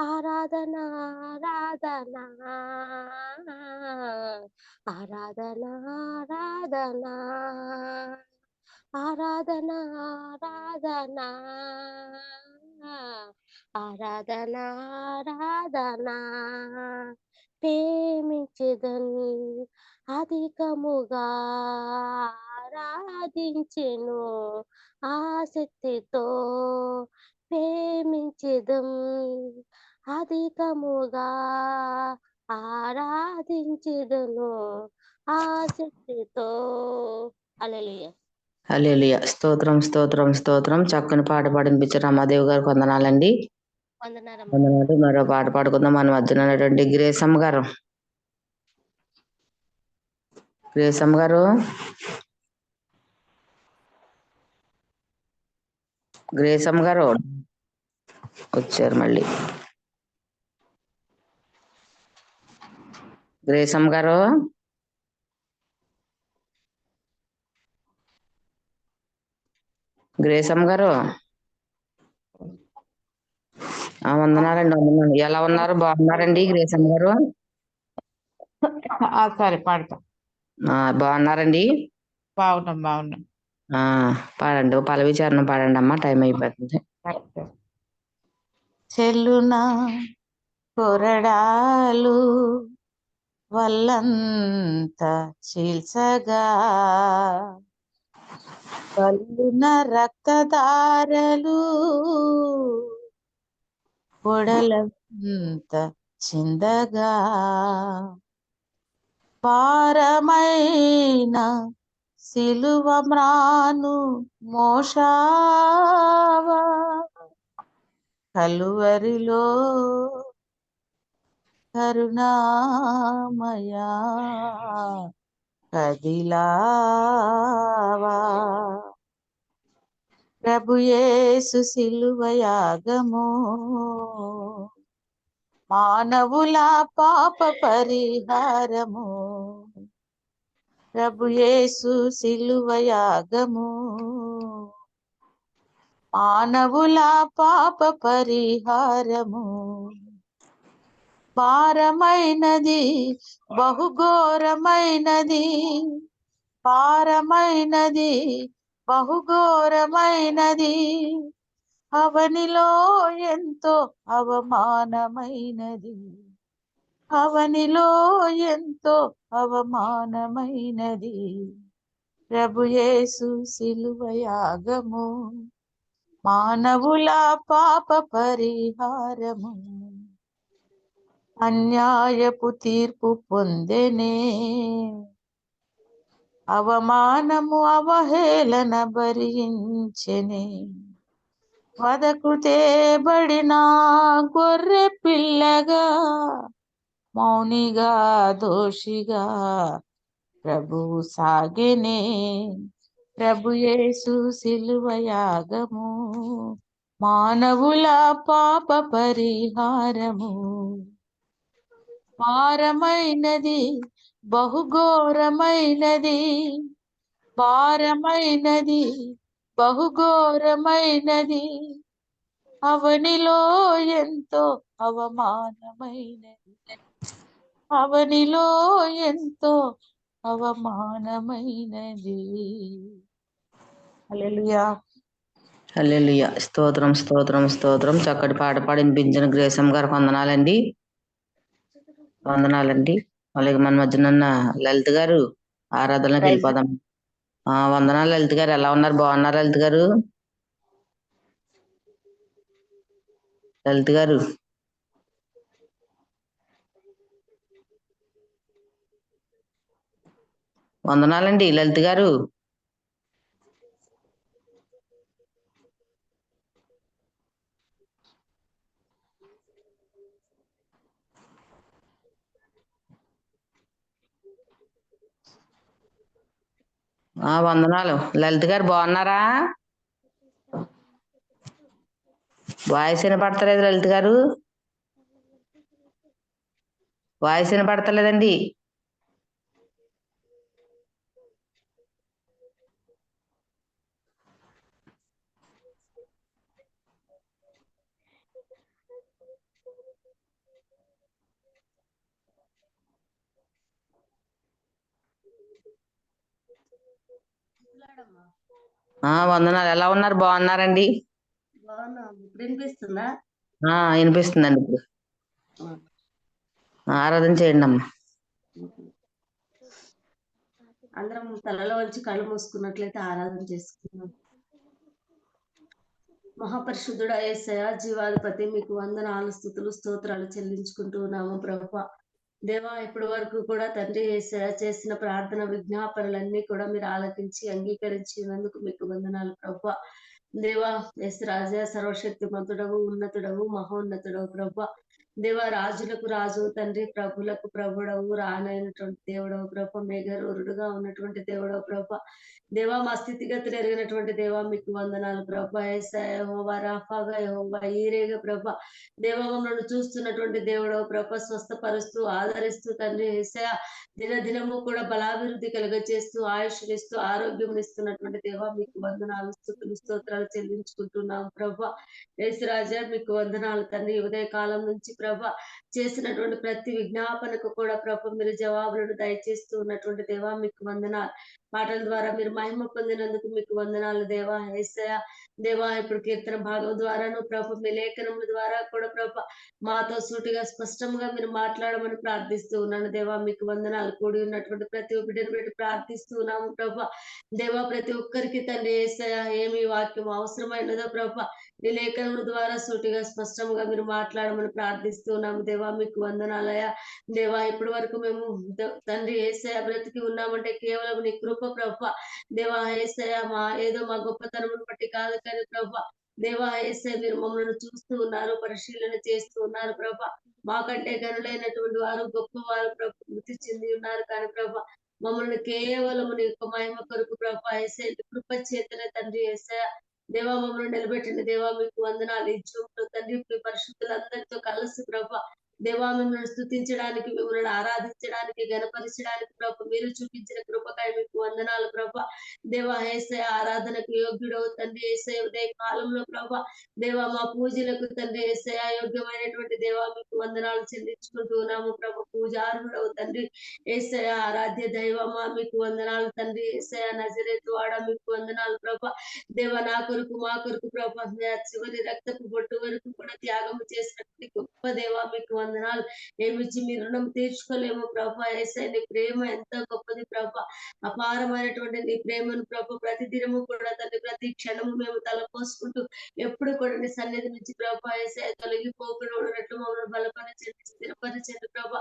ఆరాధన ఆరాధన ఆరాధన ఆరాధన ఆరాధన ఆరాధన ఆరాధన ఆరాధన ప్రేమించెదను అధికముగా ఆరాధించెను ఆసక్తితో ప్రేమించెదం అధికముగా ఆరాధించెదను ఆసక్తితో హల్లెలూయా. హల్లెలూయా. స్తోత్రం స్తోత్రం స్తోత్రం. చక్కని పాట పాడిపించారు రమాదేవి గారు, వందనాలండి. వందనాలమ్మ. వందనాలు. మరో పాట పాడుకుందాం. మన మధ్యన ఉన్నటువంటి గ్రేసమ్మ గారు. గ్రేసమ్మ గారు, గ్రేసమ్మ గారు వచ్చారు మళ్ళీ. గ్రేసమ్మ గారు, గ్రేసమ్మ గారు, వందనాలండి. వందనాలు. ఎలా ఉన్నారు? బాగున్నారండి గ్రేసమ్మ గారు? సరే పాడతాం. బాగున్నారండి? బాగున్నాం. పాడండి. ఓ పల్లవి చరణం పాడండి అమ్మా, టైం అయిపోతుంది. చెల్లునా కొరడాలు వల్లంత చీల్చగా కల్లున రక్తధారలు పొడలంత చిందగా భారమైన సిలువ మ్రాను మోషావా కలువరిలో కరుణామయా కదిలావా ప్రభుయేసు సిలువ యాగము మానవుల పాప పరిహారము ప్రభుయేసు సిలువ యాగము మానవుల పాప పరిహారము భారమైనది బహుఘోరమైనది భారమైనది బహుఘోరమైనది అవనిలో ఎంతో అవమానమైనది అవనిలో ఎంతో అవమానమైనది ప్రభుయేసు సిలువ యాగము మానవుల పాప పరిహారము అన్యాయపు తీర్పు పొందెనే అవమానము అవహేళన భరించెనే వదకు తేబడిన గొర్రె పిల్లగా మౌనిగా దోషిగా ప్రభువు సాగెనే ప్రభుయేసు సిలువ యాగము మానవుల పాప పరిహారము భారమైనది బహుఘోరమైనది భారమైనది బహుఘోరమైనది అవనిలో ఎంతో అవమానమైనది, అవనిలో ఎంతో అవమానమైనది. హల్లెలూయా. హల్లెలూయా. స్తోత్రం స్తోత్రం స్తోత్రం. చక్కటి పాట పాడి వినిపించిన గ్రేసమ్ గారికి వందనాలండి. వందనాలండి. అలాగే మన మధ్యన ఉన్న లలిత గారు ఆరాధనలోకి వెళ్ళిపోదాం. వందనాలు లలిత గారు. ఎలా ఉన్నారు? బాగున్నారు లలిత గారు? లలిత గారు వందనాలండి లలిత గారు. వందనాలు లలిత గారు. బాగున్నారా? వాయిస్ వినపడతలేదు లలిత గారు. వాయిస్ వినపడతలేదండి. వందనాలు. ఎలా ఉన్నారు? బాగున్నారండి? వినిపిస్తుందా? వినిపిస్తుందండి. ఇప్పుడు ఆరాధన చేయండి అమ్మా. అందరం తలలో వచ్చి కళ్ళు మూసుకున్నట్లయితే ఆరాధన చేసుకున్నాం. మహాపరిశుద్ధుడా యేసయ్య, జీవాధిపతి, మీకు వందనాలు, స్తుతులు, స్తోత్రాలు చెల్లించుకుంటూ ఉన్నాము ప్రభువా. దేవా, ఇప్పటి వరకు కూడా తండ్రి యేసయ్య చేసిన ప్రార్థన విజ్ఞాపనలన్నీ కూడా మీరు ఆలకించి అంగీకరించినందుకు మీకు వందనాలు ప్రభువా. దేవా, యేసు రాజా, సర్వశక్తిమంతుడవు, ఉన్నతుడవు, మహోన్నతుడవు ప్రభువా. దేవా, రాజులకు రాజు తండ్రి, ప్రభులకు ప్రభుడవు, రానైనటువంటి దేవుడవు ప్రభ, మేఘరూరుడుగా ఉన్నటువంటి దేవుడవు ప్రభ. దేవా, మా స్థితిగతులు ఎరిగినటువంటి దేవా మీకు వందనాలు ప్రభ. యేసయ్య, యెహోవా రాఫాగా, యెహోవా ఈరేగా ప్రభ. దేవా, మమ్మల్ని చూస్తున్నటువంటి దేవుడవు ప్రభ, స్వస్థపరుస్తూ ఆదరిస్తూ తండ్రి యేసయ్య, దినదినము కూడా బలాభివృద్ధి కలుగజేస్తూ ఆయుష్నిస్తూ ఆరోగ్యం ఇస్తున్నటువంటి దేవా మీకు వందనాలు, స్తుతులు, స్తోత్రాలు చెల్లించుకుంటున్నాం ప్రభ. యేసురాజా మీకు వందనాలు తండ్రి. ఉదయ కాలం నుంచి ప్రభ చేసినటువంటి ప్రతి విజ్ఞాపనకు కూడా ప్రభ మీరు జవాబులను దయచేస్తూ ఉన్నటువంటి దేవా మీకు వందనాలు. పాటల ద్వారా మీరు మహిమ పొందినందుకు మీకు వందనాలు దేవా. యేసయ్య దేవా, ఇప్పుడు కీర్తన భాగం ద్వారాను ప్రభ, మీ లేఖనముల ద్వారా కూడా ప్రభ మాతో సూటిగా స్పష్టంగా మీరు మాట్లాడమని ప్రార్థిస్తూ ఉన్నాను దేవా మీకు వందనాలు. కూడి ఉన్నటువంటి ప్రతి బిడ్డను పెట్టి ప్రార్థిస్తూ ఉన్నాము ప్రభ. దేవా, ప్రతి ఒక్కరికి తండ్రి యేసయ్య ఏమి వాక్యం అవసరమైనదో ప్రభ నీ లేఖనముల ద్వారా సూటిగా స్పష్టంగా మీరు మాట్లాడమని ప్రార్థిస్తున్నాము దేవా మీకు వందనాలయ. దేవా, ఇప్పటి వరకు మేము తండ్రి యేసయ్య బ్రతికి ఉన్నామంటే కేవలం నీ కృప ప్రభ. దేవా యేసయ్య, ఏదో మా గొప్పతనమును బట్టి కాదు కానీ ప్రభ. దేవా యేసయ్య, మీరు మమ్మల్ని చూస్తూ ఉన్నారు, పరిశీలన చేస్తూ ఉన్నారు ప్రభ. మాకంటే గనులైనటువంటి వారు గొప్పవారు ప్రభ మృతి చెంది ఉన్నారు కానీ ప్రభ మమ్మల్ని కేవలం నీ యొక్క మహిమ కొరకు ప్రభ యేసయ్య కృప చేతనే తండ్రి యేసయ్య దేవా మమ్మల్ని నిలబెట్టిన దేవా మీకు వందనాలు. ఈ జూమ్లో తండ్రి మీ పరిశుద్ధులందరితో కలిసి ప్రభ దేవా మిమ్మల్ని స్తుతించడానికి, మిమ్మల్ని ఆరాధించడానికి, గణపరచడానికి ప్రభ మీరు చూపించిన కృపకాయ మీకు వందనాలు ప్రభ. దేవా యేసయ్య, ఆరాధనకు యోగ్యుడవు తండ్రి యేసయ్య ఉదయ కాలంలో ప్రభ. దేవా, మా పూజలకు తండ్రి యేసయ్య యోగ్యమైనటువంటి దేవా మీకు వందనాలు చెల్లించుకుంటూ ఉన్నాము ప్రభ. పూజార్హుడవు తండ్రి యేసయ్య, ఆరాధ్య దైవమా మీకు వందనాలు తండ్రి యేసయ్య. నజరేతు వాడ మీకు వందనాలు ప్రభ. దేవ, నా కొరకు మా కొరకు ప్రభ చివరి రక్తపు బొట్టు వరకు కూడా త్యాగం చేసినటువంటి గొప్ప దేవ మీకు వందనాలు. ఏమిచ్చి మీ రుణం తీర్చుకోలేము ప్రభ. యేసయ్య, నీ ప్రేమ ఎంత గొప్పది ప్రభ. అపారమైనటువంటి నీ ప్రేమను ప్రభ ప్రతి దినము కూడా తండ్రి, ప్రతి క్షణము మేము తలపోసుకుంటూ ఎప్పుడు కూడా నీ సన్నిధి నుంచి ప్రభ యేసయ్య తొలగిపోకుండా ఉన్నట్లు మమ్మల్ని బలపరచండి, స్థిరపరచండి ప్రభ.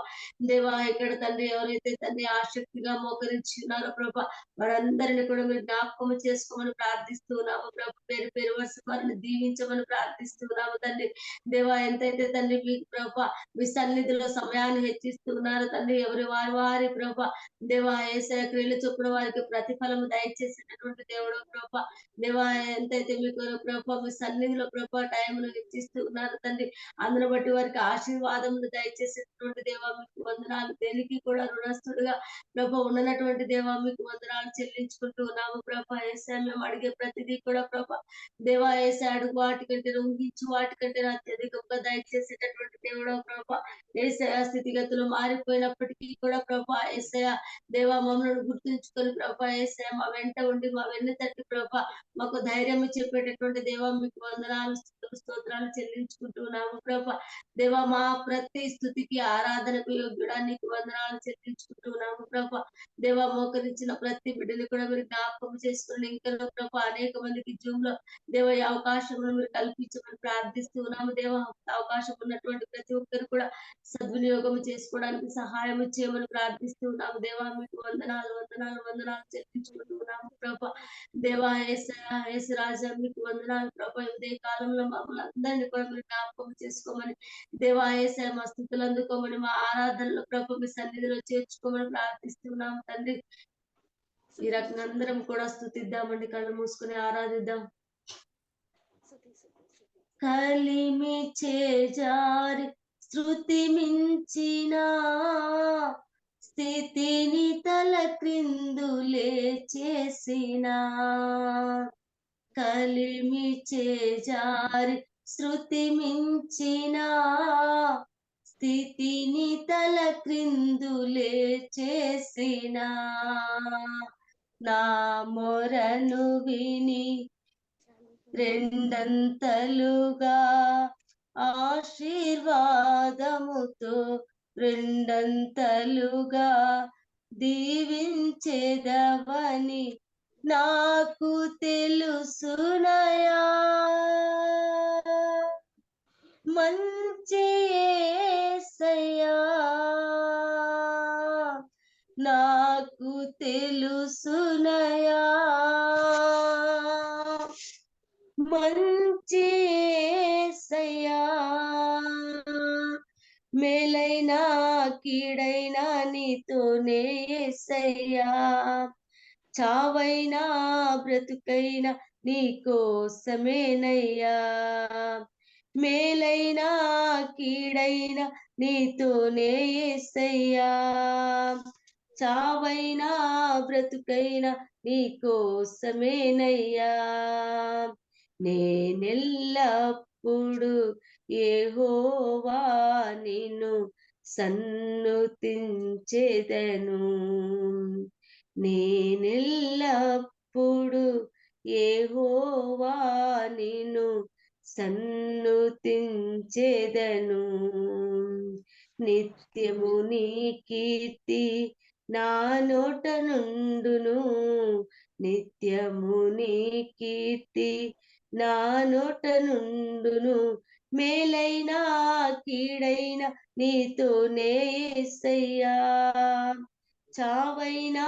దేవా, ఇక్కడ తండ్రి ఎవరైతే తండ్రి ఆసక్తిగా మోకరించి ఉన్నారో ప్రభ వారందరిని కూడా మీరు జ్ఞాపకం చేసుకోమని ప్రార్థిస్తున్నాము ప్రభు. పేరు పేరు వరుస వారిని దీవించమని ప్రార్థిస్తున్నాము తండ్రి. దేవా, ఎంతైతే తండ్రి మీకు ప్రభ మీ సన్నిధిలో సమయాన్ని హెచ్చిస్తున్నారు తండ్రి. ఎవరి వారి ప్రభా దేవా యేసయ్య క్రియలు చొప్పున వారికి ప్రతిఫలము దయచేసేటటువంటి దేవుడు ప్రభా దేవా ఎంతైతే మీకు ప్రభా మీ సన్నిధిలో ప్రభా టైంను హెచ్చిస్తూ ఉన్నారు తండ్రి. అందును బట్టి వారికి ఆశీర్వాదములు దయచేసేటువంటి దేవా మీకు వందనాలు. దేనికి కూడా రుణస్తుడుగా ప్రభా ఉండనటువంటి దేవా మీకు వందనాలు చెల్లించుకుంటూ ఉన్నాము ప్రభా యేసయ్య. మేము అడిగే ప్రతిదీ కూడా ప్రభా దేవా యేసయ్య అడుగు వాటికంటే ఊహించు వాటికంటే అత్యధికంగా దయచేసేటటువంటి దేవుడు ప్రభా యేసయ్య. స్థితిగతులు మారిపోయినప్పటికీ కూడా ప్రభా యేసయ్య దేవా మమ్మల్ని గుర్తుంచుకొని ప్రభా యేసయ్య మా వెంట ఉండి మా వెన్ను తట్టి ప్రభా మాకు ధైర్యం చెప్పేటటువంటి దేవా మీకు వందనాలు స్తోత్రాలు చెల్లించుకుంటున్నాము ప్రభా దేవా. మా ప్రతి స్థుతికి ఆరాధనకు యోగ్యుడా నీకు వందనాలు చెల్లించుకుంటున్నాము ప్రభా దేవా. మోకరించిన ప్రతి బిడ్డని కూడా మీరు జ్ఞాపకం చేసుకుని ఇంకా ప్రభా అనేక మందికి జూమ్ లో దేవ ఈ అవకాశమును మీరు కల్పించమని ప్రార్థిస్తూ ఉన్నాము దేవ. అవకాశం ఉన్నటువంటి ప్రతి ఒక్కరు కూడా సద్వినియోగం చేసుకోవడానికి సహాయం చేయమని ప్రార్థిస్తూ ఉన్నాము దేవా. మీకు వందనాలు వందనాలు వందనాలు చెల్లించుకుంటూ ఉన్నాము ప్రభా దేవా. యేసు రాజా మీకు వందనాలు ప్రభా. ఉదయ కాలంలో మమ్మల్ని అందరినీ కూడా మీరు జ్ఞాపకం చేసుకోమని దేవా యేసయ్య. మా స్థుతులు అందుకోమని మా ఆరాధనలో ప్రభు మీ సన్నిధిలో చేర్చుకోమని ప్రార్థిస్తున్నాము తండ్రి. ఈ రకంగా అందరం కూడా స్తుతిద్దామండి. కళ్ళు మూసుకుని ఆరాధిద్దాం. కలిమి చేజారి శృతి మించిన స్థితిని తల క్రిందులే చేసిన కలిమి చేజారి శృతి మించిన స్థితిని తల క్రిందులే చేసిన నా మొరను విని రెండంతలుగా ఆశీర్వాదముతో రెండంతలుగా దీవించేదవని నాకు తెలుసునయా. మంచి యేసయ్యా నాకు తెలుసునయా. మంచి యేసయ్యా మేలైనా కీడైనా నీతోనే యేసయ్యా. చావైనా బ్రతుకైనా నీ కోసమేనయ్యా. మేలైనా కీడైనా నీతోనే యేసయ్యా. చావైనా బ్రతుకైనా నీ కోసమేనయ్యా. నేనెల్లప్పుడు యెహోవా నిన్ను సన్నుతించెదను. నేనెల్లప్పుడు యెహోవా నిన్ను సన్నుతించెదను. నిత్యము నీ కీర్తి నా నోట నుండును. నిత్యము నీ కీర్తి నా నోట నుండును. మేలైనా కీడైనా నీతోనే యేసయ్యా. చావైనా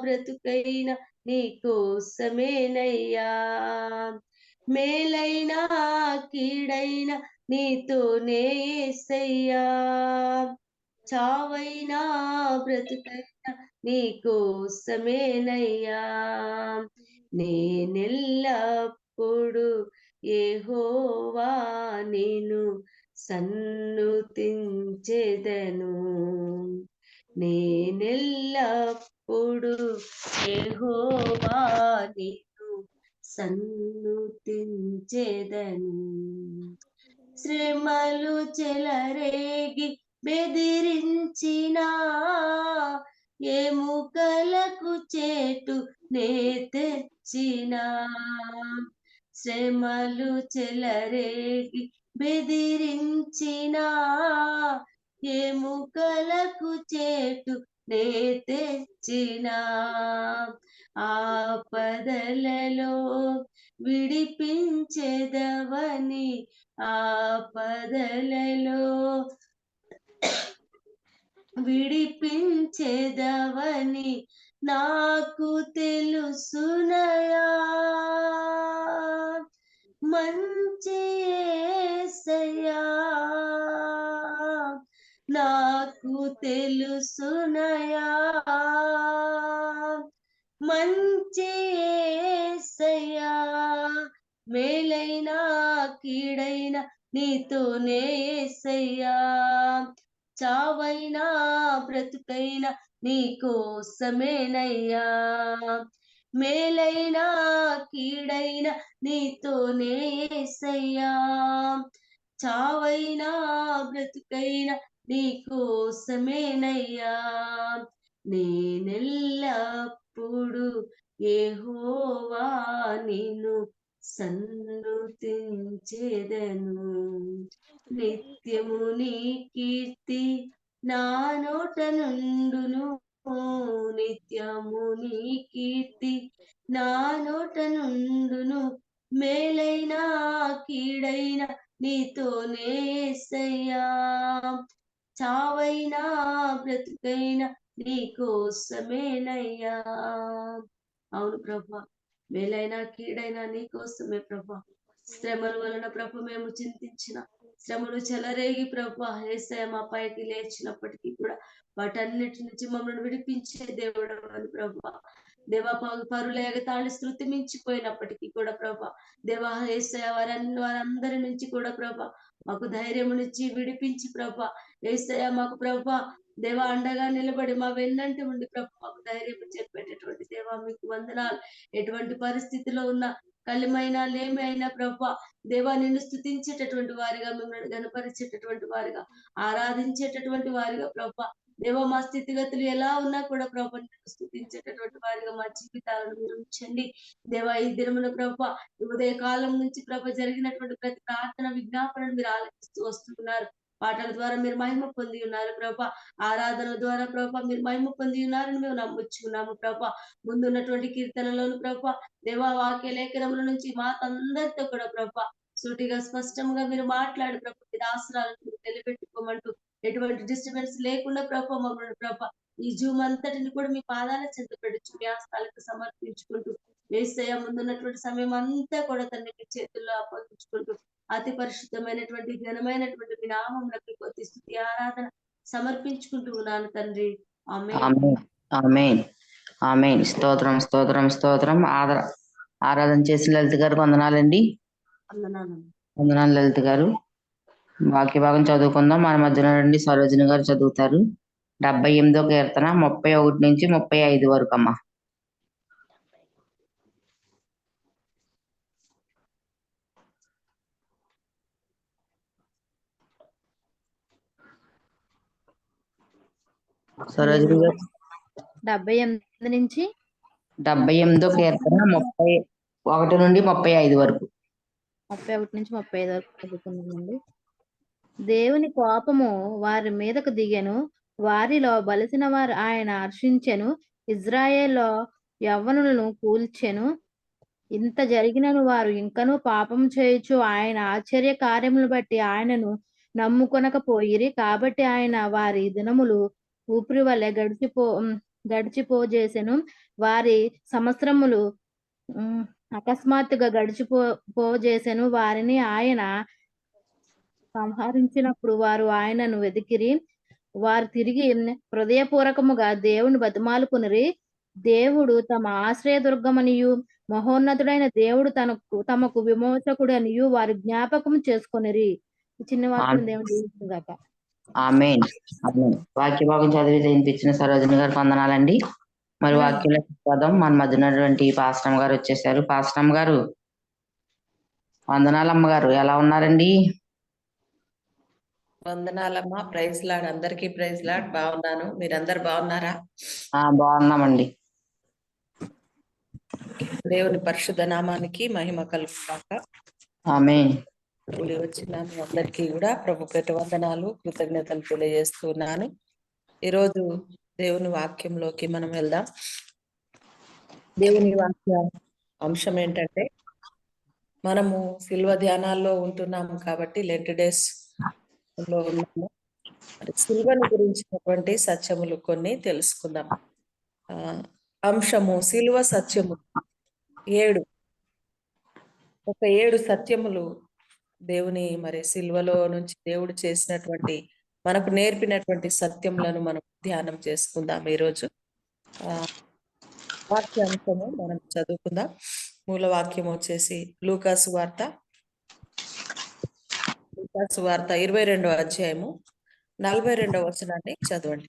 బ్రతుకైనా నీ కోసమేనయ్యా. మేలైనా కీడైనా నీతోనే యేసయ్యా. చావైనా బ్రతుకైనా నీ కోసమేనయ్యా. నేనెల్లప్పుడు యెహోవా నిన్ను సన్నుతించెదను. నేనెల్లప్పుడు యెహోవా నిన్ను సన్నుతించెదను. శ్రమలు చెలరేగి బెదిరించిన ఎముకలకు చేటు నే తెచ్చిన. శ్రమలు చెలరేగి బెదిరించిన ఎముకలకు చేటు నే తెచ్చిన. ఆపదలలో విడిపించెదవని ఆపదలలో విడిపించెదవని నాకు తెలుసునయా. మంచి యేసయ్యా నాకు తెలుసునయా మంచి యేసయ్యా మేలైన కీడైన నీతోనే యేసయ్యా చావైనా బ్రతుకైనా నీ కోసమేనయ్యా మేలైన కీడైన నీతోనే యేసయ్యా చావైనా బ్రతుకైనా నీ కోసమేనయ్యా నేనెల్లప్పుడు యెహోవా నిన్ను సన్నుతించెదను నిత్యము నీ కీర్తి నా నోట నుండును నిత్యము నీ కీర్తి నా నోట నుండును మేలైన కీడైన నీతోనే యేసయ్యా చావైనా బ్రతుకైనా నీ కోసమేనయ్యా అవును ప్రభా మేలైనా కీడైనా నీ కోసమే ప్రభా శ్రమల వలన ప్రభు మేము చింతించిన శ్రమలు చెలరేగి ప్రభా యేసయ్య మా పైకి లేచినప్పటికీ కూడా వాటన్నిటి నుంచి మమ్మల్ని విడిపించే దేవుడు అని ప్రభా దేవా పరుల ఎగతాళి స్థుతి మించిపోయినప్పటికీ కూడా ప్రభా దేవా యేసయ్య వారందరి నుంచి కూడా ప్రభా మాకు ధైర్యమునిచ్చి విడిపించి ప్రభా యేసయ్య మాకు ప్రభా దేవా అండగా నిలబడి మా వెన్నంటి ఉండి ప్రభు మాకు ధైర్యం చెప్పేటటువంటి దేవా మీకు వందనాలు ఎటువంటి పరిస్థితిలో ఉన్న కలిమైనా లేమి అయినా ప్రభా దేవా నిన్ను స్తుతించేటటువంటి వారిగా మిమ్మల్ని గణపరిచేటటువంటి వారిగా ఆరాధించేటటువంటి వారిగా ప్రభా దేవా మా స్థితిగతులు ఎలా ఉన్నా కూడా ప్రభా నిన్ను స్తుతించేటటువంటి వారిగా మా జీవితాలను మీరు ఉంచండి దేవా ఈ దినమున ప్రభా ఉదయ కాలం నుంచి ప్రభ జరిగినటువంటి ప్రతి ప్రార్థన విజ్ఞాపనను మీరు ఆలోచిస్తూ వస్తున్నారు పాటల ద్వారా మీరు మహిమ పొంది ఉన్నారు ప్రభా ఆరాధన ద్వారా ప్రభా మీరు మహిమ పొంది ఉన్నారని మేము నమ్ముచున్నాము ప్రభా ముందున్నటువంటి కీర్తనలోను ప్రభా దేవా వాక్య లేఖనముల నుంచి మాకందరితో కూడా ప్రభా సూటిగా స్పష్టంగా మీరు మాట్లాడి ప్రభా మీ దాసరాలను మీరు నిలబెట్టుకోమంటూ ఎటువంటి డిస్టర్బెన్స్ లేకుండా ప్రభా మమ్మల్ని ప్రభా ఈ జూమ్ అంతటిని కూడా మీ పాదాల చెంత పెడుచు మీ ఆస్థాలకు సమర్పించుకుంటూ యేసయ్య ముందున్నటువంటి సమయం అంతా కూడా తండ్రి మీ చేతుల్లో అప్పగించుకుంటూ అతి పరిశుద్ధమైనటువంటి ఘనమైనటువంటి మీ నామమునకు కొద్ది స్తుతి ఆరాధన సమర్పించుకుంటూ ఉన్నాను తండ్రి ఆమేన్ ఆమేన్ ఆమేన్ ఆమేన్ స్తోత్రం స్తోత్రం స్తోత్రం ఆరాధన చేసిన లలిత గారు వందనాలండి వందనాలు వందనాలు లలిత గారు వాక్య భాగం చదువుకుందాం మన మధ్యలో నుండి సరోజిని గారు చదువుతారు 78వ కీర్తన 31 నుంచి 35 వరకు అమ్మా సరోజిని గారు 78 నుంచి 78వ కీర్తన 31 నుండి 35 వరకు 31 నుంచి 35 వరకు చదువుకున్నామండి. దేవుని కోపము వారి మీదకు దిగెను, వారిలో బలిసిన వారు ఆయన హర్షించెను, ఇజ్రాయేల్లో యవ్వనులను కూల్చెను. ఇంత జరిగినను వారు ఇంకనూ పాపం చేయుచు ఆయన ఆశ్చర్య కార్యములను బట్టి ఆయనను నమ్ముకొనకపోయిరి. కాబట్టి ఆయన వారి దినములు ఊపిరి వలె గడిచిపోజేసెను. వారి సంవత్సరములు అకస్మాత్తుగా పోజేసెను. వారిని ఆయన సంహరించినప్పుడు వారు ఆయనను వెతికిరి. వారు తిరిగి హృదయపూర్వకముగా దేవుని బతిమాలుకునిరి. దేవుడు తమ ఆశ్రయదుర్గమనియు మహోన్నతుడైన దేవుడు తమకు విమోచకుడనియు వారు జ్ఞాపకం చేసుకొనిరి. చిన్న వాక్యం దేవుడు దీవించుగాక. ఆమేన్ ఆమేన్ వాక్య భాగం చదివి వినిపించిన సరోజిని గారు వందనాలండి. మరి వాక్యంలో చదువుదాం. మన మధ్యనటువంటి పాస్టమ్ గారు వచ్చేసారు. పాస్టమ్ గారు వందనాలు. అమ్మగారు ఎలా ఉన్నారండి? వందనాలమ్మా. Praise Lord. అందరికీ ప్రైజ్ లాడ్. బాగున్నాను. మీరందరు బాగున్నారా? బాగున్నామండి. దేవుని పరిశుద్ధ నామానికి మహిమ కలుగుగాక. ఆమేన్. కూడి వచ్చిన మీ అందరికీ కూడా ప్రభు పేట వందనాలు, కృతజ్ఞతలు తెలియజేస్తున్నాను. ఈరోజు దేవుని వాక్యంలోకి మనం వెళ్దాం. దేవుని వాక్య అంశం ఏంటంటే, మనము శిల్వ ధ్యానాల్లో ఉంటున్నాము కాబట్టి లెంట్ డేస్ లో ఉన్నాము. శిల్వను గురించినటువంటి సత్యములు కొన్ని తెలుసుకుందాం. అంశము శిల్వ సత్యము 7. ఒక 7 సత్యములు దేవుని మరి శిల్వలో నుంచి దేవుడు చేసినటువంటి మనకు నేర్పినటువంటి సత్యములను మనం ధ్యానం చేసుకుందాం. ఈరోజు వాక్యాంశము మనం చదువుకుందాం. మూల వాక్యం వచ్చేసి లూకాసు వార్త 22వ అధ్యాయము 42వ వచనాన్ని చదవండి.